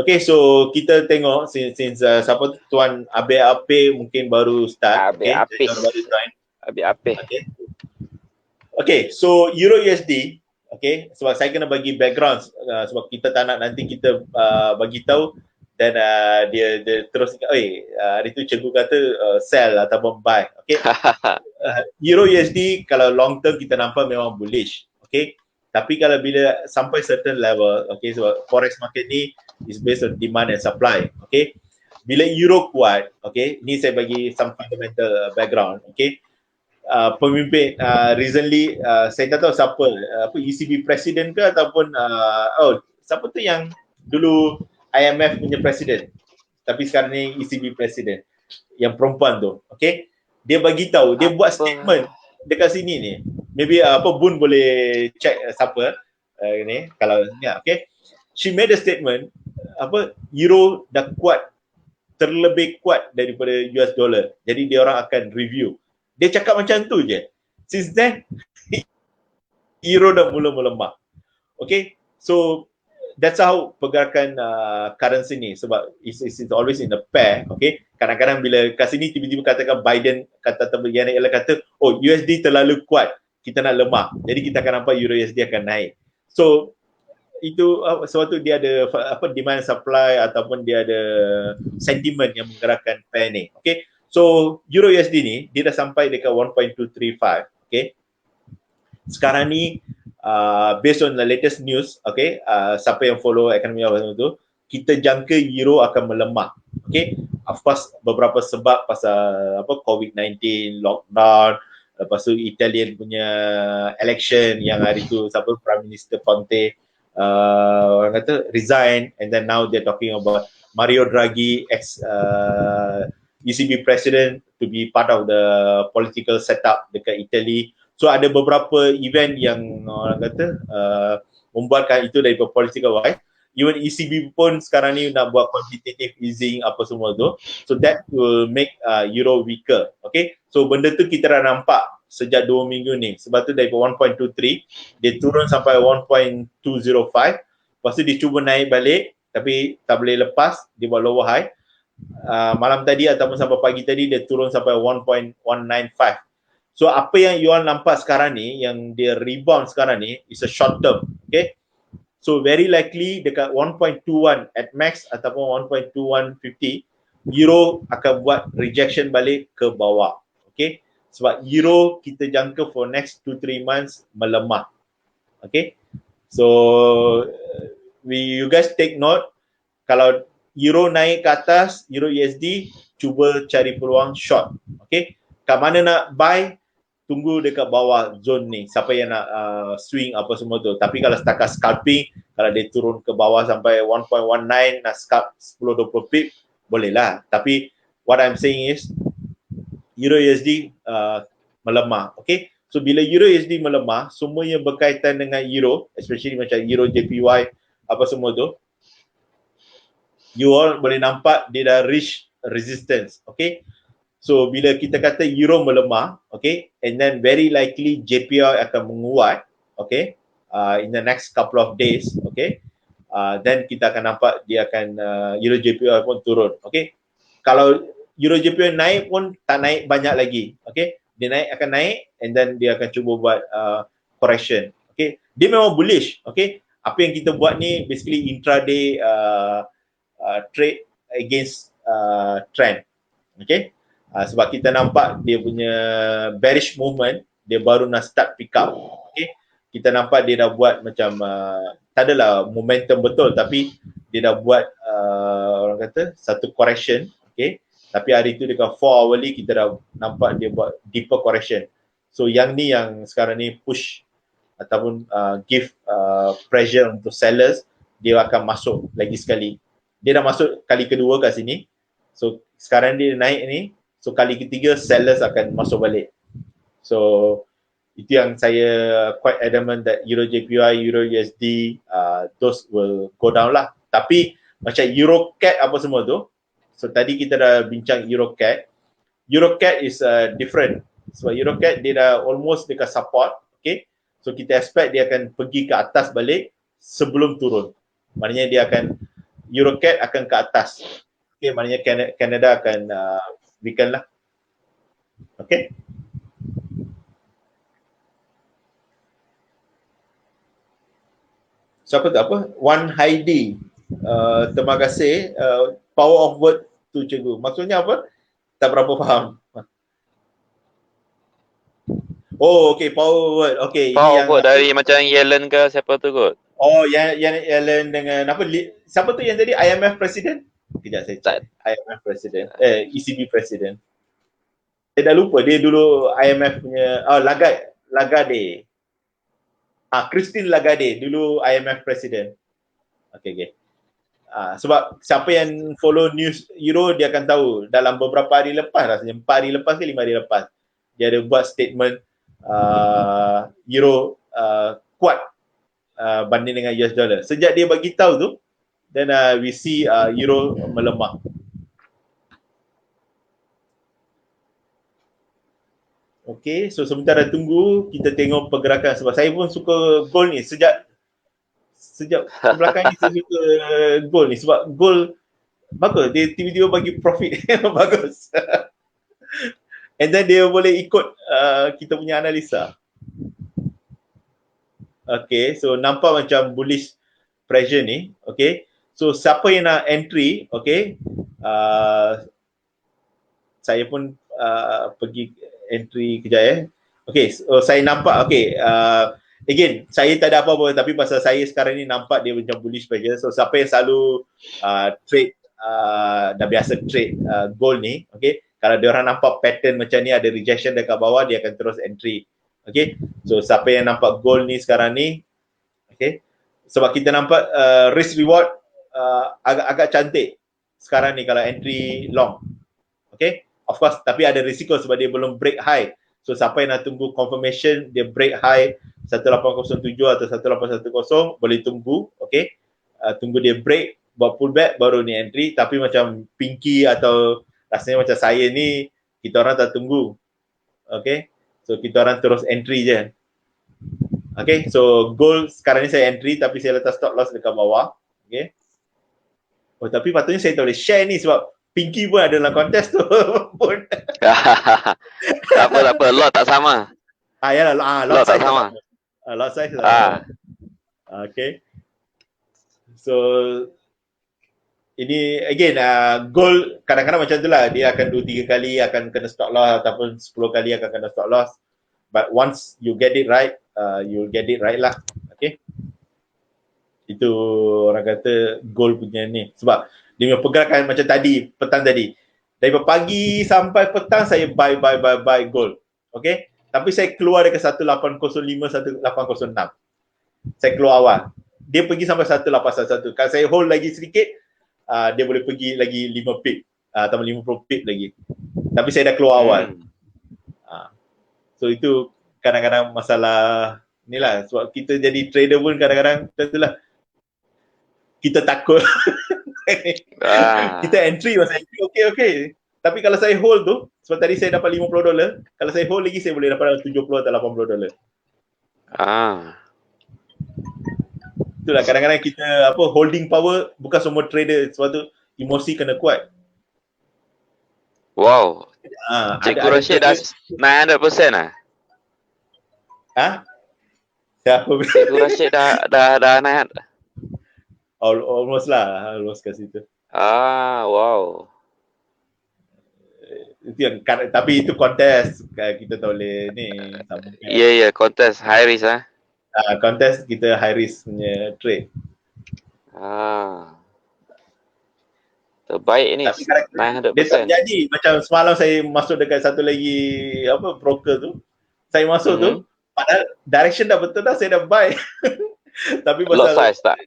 Okay, so kita tengok since siapa Tuan Abe Ape mungkin baru start. Abe Ape. Abe Ape. Okay, so Euro USD. Okay, sebab saya kena bagi background, sebab kita tak nak nanti kita bagi tahu dan dia terus hari tu cikgu kata sell ataupun buy. Okay. Euro USD kalau long term kita nampak memang bullish. Okay. Tapi kalau bila sampai certain level, okay, sebab forex market ni is based on demand and supply. Okay. Bila euro kuat, okay, ni saya bagi some fundamental background. Okay. Pemimpin recently saya tak tahu siapa, ECB president ke ataupun siapa tu yang dulu IMF punya presiden tapi sekarang ni ECB presiden, yang perempuan tu. Okay, dia bagi tahu, dia buat statement dekat sini ni, maybe Bun boleh check siapa ni kalau ni. Okay, she made a statement, euro dah kuat, terlebih kuat daripada US dollar, jadi dia orang akan review. Dia cakap macam tu je. Since then, euro dah mula melemah. Okay, so that's how pergerakan currency ni, sebab it's always in a pair. Okay, kadang-kadang bila kat sini tiba-tiba katakan Biden kata Janet Yellen kata, oh USD terlalu kuat, kita nak lemah, jadi kita akan nampak euro USD akan naik. So itu sebab tu dia ada demand supply ataupun dia ada sentiment yang menggerakkan pair ni. Okay, so euro USD ni dia dah sampai dekat 1.235. Okay, sekarang ni based on the latest news, okay, siapa yang follow ekonomi apa tu, kita jangka euro akan melemah. Okay, of course beberapa sebab pasal COVID-19, lockdown, lepas tu Italian punya election yang hari tu siapa Prime Minister Conte orang kata resign, and then now they're talking about Mario Draghi, ex ECB president, to be part of the political setup dekat Italy. So ada beberapa event yang orang kata membuatkan itu daripada political wise. Even ECB pun sekarang ni nak buat quantitative easing apa semua tu. So that will make euro weaker. Okay, so benda tu kita dah nampak sejak 2 minggu ni. Sebab tu daripada 1.23 dia turun sampai 1.205. Lepas tu dia cuba naik balik tapi tak boleh lepas, dia buat lower high. Malam tadi ataupun sampai pagi tadi dia turun sampai 1.195. So apa yang you all nampak sekarang ni, yang dia rebound sekarang ni, is a short term. Okay, so very likely dekat 1.21 at max ataupun 1.2150 euro akan buat rejection balik ke bawah. Okay, sebab euro kita jangka for next 2-3 months melemah. Okay, so you guys take note, kalau euro naik ke atas, euro USD, cuba cari peluang short. Okay, kat mana nak buy, tunggu dekat bawah zone ni, siapa yang nak swing apa semua tu. Tapi kalau setakat scalping, kalau dia turun ke bawah sampai 1.19 nak scalp 10-20 pip, boleh lah. Tapi what I'm saying is euro USD melemah. Okay, so bila euro USD melemah, semua yang berkaitan dengan euro, especially macam euro JPY apa semua tu, you all boleh nampak dia dah reach resistance. Okay, so bila kita kata euro melemah, okay, and then very likely JPY akan menguat, okay, in the next couple of days, okay, then kita akan nampak dia akan euro JPY pun turun. Okay, kalau euro JPY naik pun tak naik banyak lagi. Okay, dia akan naik and then dia akan cuba buat correction. Okay, dia memang bullish. Okay, apa yang kita buat ni basically intraday trade against trend. Okay, sebab kita nampak dia punya bearish movement, dia baru nak start pick up. Okay, kita nampak dia dah buat macam tak adalah momentum betul, tapi dia dah buat orang kata satu correction, okay. Tapi hari tu dekat 4 hourly kita dah nampak dia buat deeper correction. So yang ni yang sekarang ni push ataupun give pressure untuk sellers, dia akan masuk lagi sekali. Dia dah masuk kali kedua kat sini. So sekarang dia naik ni, so kali ketiga sellers akan masuk balik. So itu yang saya quite adamant that Euro JPY, Euro USD, those will go down lah. Tapi macam Euro CAD apa semua tu, so tadi kita dah bincang Euro CAD. Euro CAD is different. Sebab Euro CAD dia dah almost dekat support, okay. So kita expect dia akan pergi ke atas balik sebelum turun. Maknanya dia akan, Euro CAD akan ke atas. Okay, maknanya Canada akan weaken lah. Okay. Siapa tu apa? Wan Haidi. Terima kasih. Power of word tu cikgu. Maksudnya apa? Tak berapa faham. Oh, okay. Power of word. Okay. Power of word dari macam Yellen ke siapa tu kot? Oh, yang Yellen dengan apa? Siapa tu yang tadi? IMF President? Kejap saya cek. IMF President. ECB President. Saya dah lupa. Dia dulu IMF punya. Oh, Lagarde. Christine Lagarde, dulu IMF President. Okay. Sebab siapa yang follow news Euro, dia akan tahu dalam beberapa hari lepas, rasanya 4 hari lepas ke 5 hari lepas, dia ada buat statement Euro kuat banding dengan US dollar. Sejak dia bagi tahu tu, then we see Euro melemah. Okay, so sementara tunggu, kita tengok pergerakan. Sebab saya pun suka gold ni. Sejak belakang ni saya suka gold ni. Sebab gold bagus. Dia tiba-tiba bagi profit. Bagus. And then dia boleh ikut kita punya analisa. Okay, so nampak macam bullish pressure ni. Okay, so siapa yang nak entry, okay, saya pun pergi entry kejap Okay, so saya nampak, okay, again, saya tak ada apa-apa, tapi pasal saya sekarang ni nampak dia macam bullish pressure. So siapa yang selalu trade, dah biasa trade gold ni, okay, kalau dia orang nampak pattern macam ni, ada rejection dekat bawah, dia akan terus entry. Okay, so siapa yang nampak gold ni sekarang ni, okay, sebab kita nampak risk reward agak cantik sekarang ni kalau entry long. Okay, of course, tapi ada risiko sebab dia belum break high. So siapa yang nak tunggu confirmation dia break high 1807 atau 1810 boleh tunggu, okay. Tunggu dia break, buat pullback baru ni entry. Tapi macam Pinky atau rasanya macam saya ni, kita orang tak tunggu, okay. So kita orang terus entry je. Okay, so gold sekarang ni saya entry tapi saya letak stop loss dekat bawah, okay. Oh, tapi patutnya saya tak boleh share ni sebab Pinky pun ada dalam kontes tu pun. Tak apa. Lot tak sama. Yalah, lot tak sama. Lot size tak sama. Okay. So, ini again, gold kadang-kadang macam tu lah. Dia akan 2-3 kali akan kena stop loss ataupun 10 kali akan kena stop loss. But once you get it right, you'll get it right lah. Okay. Itu orang kata gold punya ni. Sebab dia punya pergerakan macam tadi, petang tadi. Dari pagi sampai petang saya buy gold. Okay. Tapi saya keluar dekat 1805, 1806. Saya keluar awal. Dia pergi sampai 1811. Kalau saya hold lagi sedikit, dia boleh pergi lagi 5 pip. Atau 50 pip lagi. Tapi saya dah keluar awal. So itu kadang-kadang masalah ni lah. Sebab kita jadi trader pun kadang-kadang tentulah kita takut. Kita entry masa entry, okay. Tapi kalau saya hold tu, sebab tadi saya dapat $50, kalau saya hold lagi saya boleh dapat $70 atau $80. Itulah kadang-kadang kita holding power, bukan semua trader, sebab tu emosi kena kuat. Wow. Cikgu Rashid dah 900% lah. Siapa? Cikgu Rashid dah naik. Almost kat situ. Wow. Itu yang, tapi itu kontes, kita tak boleh ni. Ya, kontes high risk . Contest kita high risk punya trade. Terbaik ni. Tapi kadang-kadang dia tak jadi. Macam semalam saya masuk dekat satu lagi broker tu. Saya masuk tu, padahal direction dah betul dah, saya dah buy. Tapi pasal lot size tak?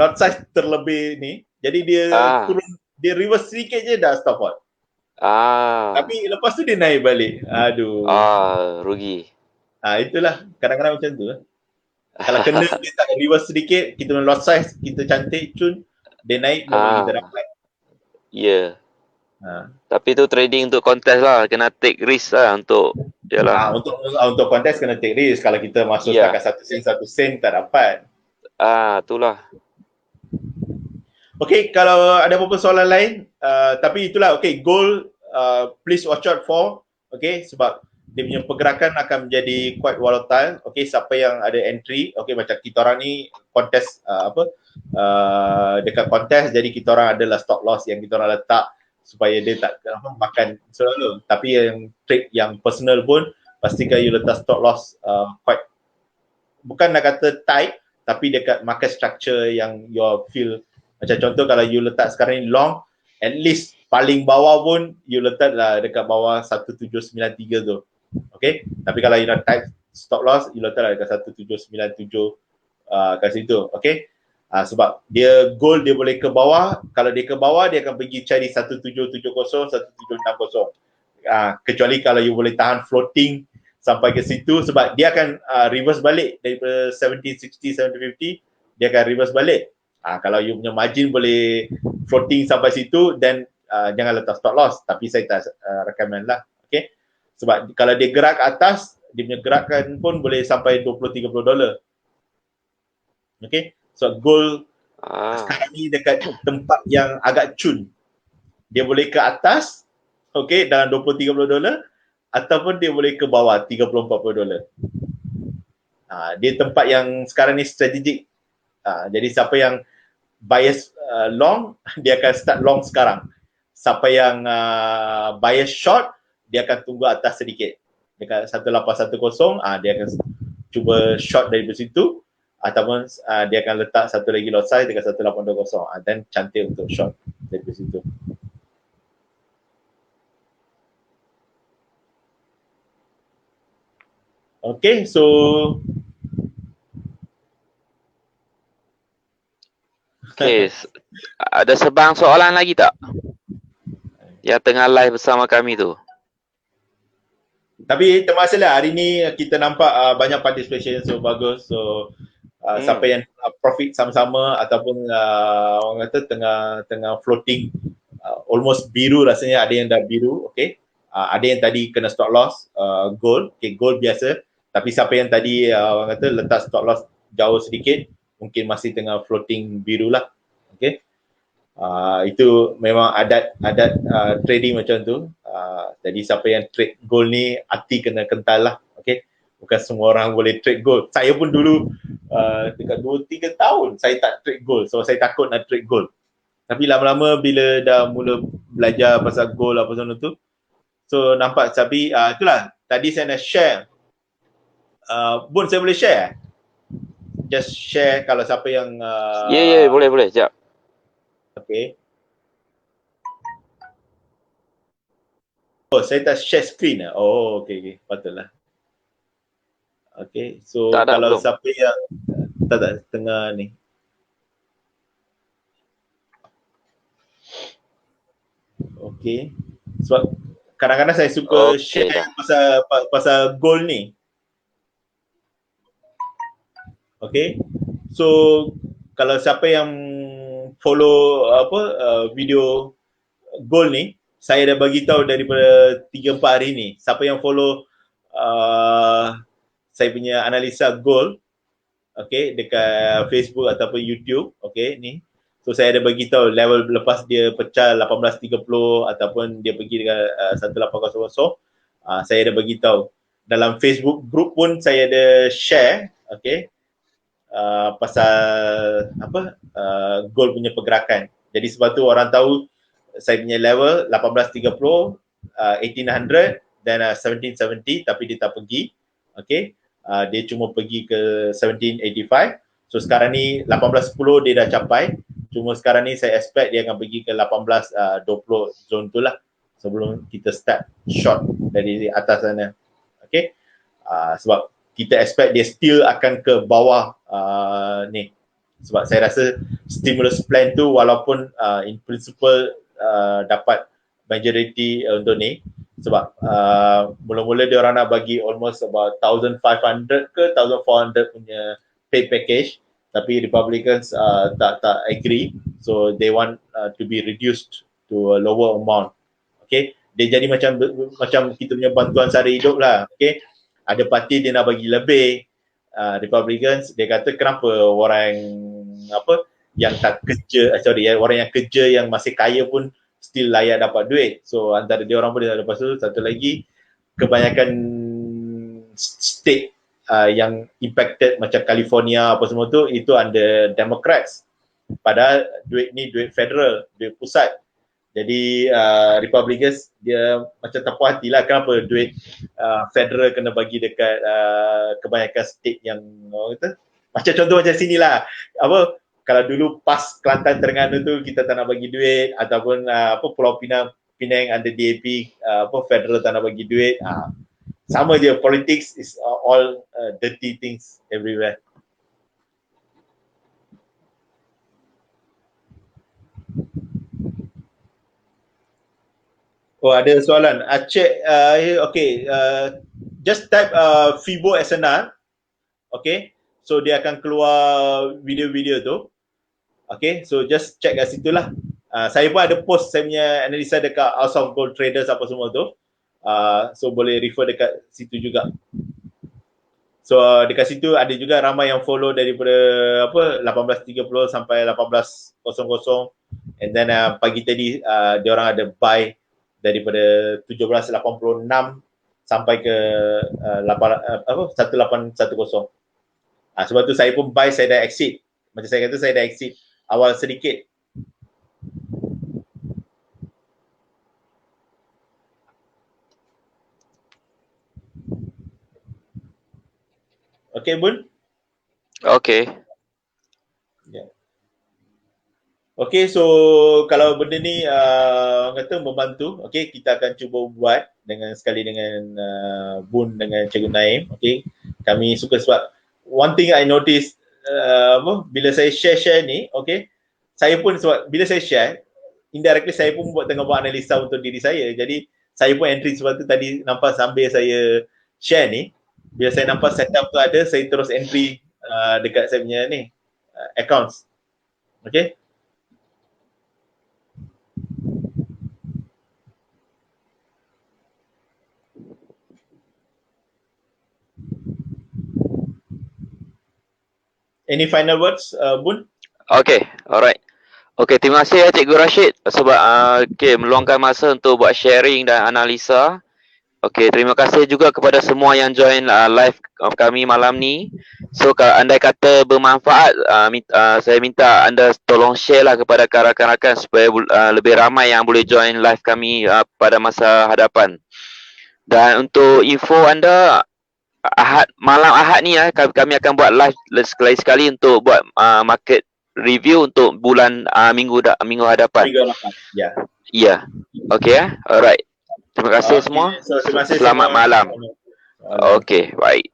Lot size terlebih ni, jadi dia turun, dia reverse sedikit je dah stop out. Tapi lepas tu dia naik balik. Aduh. Rugi. Itulah kadang-kadang macam tu. Kalau kena dia tak reverse sedikit, kita lot size, kita cantik cun, dia naik memang kita dapat. Ya. Tapi tu trading untuk kontes lah, kena take risk lah untuk untuk kontes kena take risk. Kalau kita masuk setakat 1 sen tak dapat. Itulah. Okay, kalau ada apa-apa soalan lain, tapi itulah, okay, gold please watch out for, okay, sebab dia punya pergerakan akan menjadi quite volatile. Okay, siapa yang ada entry, okay, macam kita orang ni kontes dekat kontes, jadi kita orang adalah stop loss yang kita orang letak supaya dia tak makan selalu. Tapi yang trade yang personal pun pastikan you letak stop loss quite, bukan nak kata tight, tapi dekat market structure yang you feel. Macam contoh kalau you letak sekarang ni long, at least paling bawah pun you letak lah dekat bawah 1793 tu. Okay, tapi kalau you nak type stop loss, you letak lah dekat 1797 kat situ. Okay, sebab dia gold dia boleh ke bawah, kalau dia ke bawah dia akan pergi cari 1770, 1760. Kecuali kalau you boleh tahan floating sampai ke situ, sebab dia akan reverse balik daripada 1760, 1750, dia akan reverse balik. Kalau you punya margin boleh floating sampai situ, then jangan letak stop loss. Tapi saya tak recommend lah. Okay, sebab kalau dia gerak ke atas, dia punya gerakan pun boleh sampai $20-30. Okay, so gold sekarang ni dekat tempat yang agak cun. Dia boleh ke atas, okay, dalam $20-30, ataupun dia boleh ke bawah $30-40. Dia tempat yang sekarang ni strategik. Jadi siapa yang bias long, dia akan start long sekarang. Siapa yang bias short, dia akan tunggu atas sedikit. Dekat 1810, dia akan cuba short dari situ, ataupun dia akan letak satu lagi lot size dekat 1820. Dan cantik untuk short dari situ. Okay, so okay, ada sebang soalan lagi tak? Yang tengah live bersama kami tu. Tapi termasuklah hari ni kita nampak banyak participation, so bagus. So siapa yang profit sama-sama ataupun orang kata tengah floating, almost biru rasanya, ada yang dah biru, okay. Ada yang tadi kena stop loss gold, okay, gold biasa. Tapi siapa yang tadi orang kata letak stop loss jauh sedikit, mungkin masih tengah floating biru lah, okay. Itu memang adat trading macam tu. Jadi siapa yang trade gold ni, hati kena kental lah, okay. Bukan semua orang boleh trade gold. Saya pun dulu dekat 2-3 tahun saya tak trade gold, so saya takut nak trade gold. Tapi lama-lama bila dah mula belajar pasal gold apa semua tu, so nampak. Tapi itulah, tadi saya nak share. Bun, saya boleh share? Just share kalau siapa yang Ya, boleh, sekejap. Okay. Oh, saya tak share screen. Oh, okay. Patutlah. Okay, so tak, kalau belum. Siapa yang tak tengah ni. Okay. Sebab kadang-kadang saya suka share pasal gold ni. Okay. So kalau siapa yang follow video gold ni, saya dah bagi tahu daripada 3-4 hari ni. Siapa yang follow saya punya analisa gold, okay, dekat Facebook ataupun YouTube, okay, ni. So saya ada bagi tahu level lepas dia pecah 1830 ataupun dia pergi dekat 1800, saya ada bagi tahu. Dalam Facebook group pun saya ada share, okay, pasal gold punya pergerakan. Jadi sebab tu orang tahu saya punya level 1830, 1800 dan 1770, tapi dia tak pergi, okay. dia cuma pergi ke 1785. So sekarang ni 1810 dia dah capai. Cuma sekarang ni saya expect dia akan pergi ke 1820 zone tu lah sebelum kita start short dari atas sana. Okay. Sebab kita expect dia still akan ke bawah ni. Sebab saya rasa stimulus plan tu walaupun in principle dapat majority untuk ni. Sebab mula-mula dia orang nak bagi almost about 1,500 ke 1,400 punya pay package, tapi Republicans tak agree, so they want to be reduced to a lower amount. Okay, dia jadi macam kita punya bantuan sara hidup lah. Okay, ada parti dia nak bagi lebih, Republicans dia kata kenapa orang yang tak kerja, orang yang kerja yang masih kaya pun still layak dapat duit. So antara dia orang boleh, lepas tu satu lagi kebanyakan state yang impacted macam California apa semua tu, itu under Democrats. Padahal duit ni duit federal, duit pusat. Jadi Republicans dia macam tak puas hati lah kenapa duit federal kena bagi dekat kebanyakan state yang macam contoh macam sini lah. Kalau dulu PAS Kelantan Terengganu tu kita tak nak bagi duit, ataupun Pulau Pinang under DAP federal tak nak bagi duit. Sama je, politics is all dirty things everywhere. Oh, ada soalan. Aceh, okay. Just type FIBO SNR. Okay. So dia akan keluar video-video tu. Okay. So just check kat situ lah. Saya pun ada post saya punya analisa dekat House of Gold Traders apa semua tu. So boleh refer dekat situ juga. So dekat situ ada juga ramai yang follow daripada 18.30 sampai 18.00, and then pagi tadi dia orang ada buy daripada 17.86 sampai ke 1810. Sebab tu saya pun buy, saya dah exit. Macam saya kata, saya dah exit awal sedikit. Okay, Bun? Okay. Yeah. Okay, so kalau benda ni kata membantu, okay, kita akan cuba buat sekali dengan Bun dengan Cikgu Naim. Okay, kami suka sebab one thing I notice bila saya share ni, okay, saya pun sebab bila saya share indirectly saya pun tengah buat analisa untuk diri saya. Jadi saya pun entry sebab tu tadi nampak sambil saya share ni, bila saya nampak setup tu ada, saya terus entry dekat saya punya ni accounts. Okay. Any final words, Bun? Okay, alright. Okay, terima kasih Cikgu Rashid sebab meluangkan masa untuk buat sharing dan analisa. Okay, terima kasih juga kepada semua yang join live kami malam ni. So, kalau andai kata bermanfaat, saya minta anda tolong share lah kepada rakan-rakan supaya lebih ramai yang boleh join live kami pada masa hadapan. Dan untuk info anda, malam Ahad ni kami akan buat live sekali untuk buat market review untuk bulan minggu hadapan. Ya. Ya. Okey alright. Terima kasih semua. So, terima kasih. Selamat malam. Okey, baik.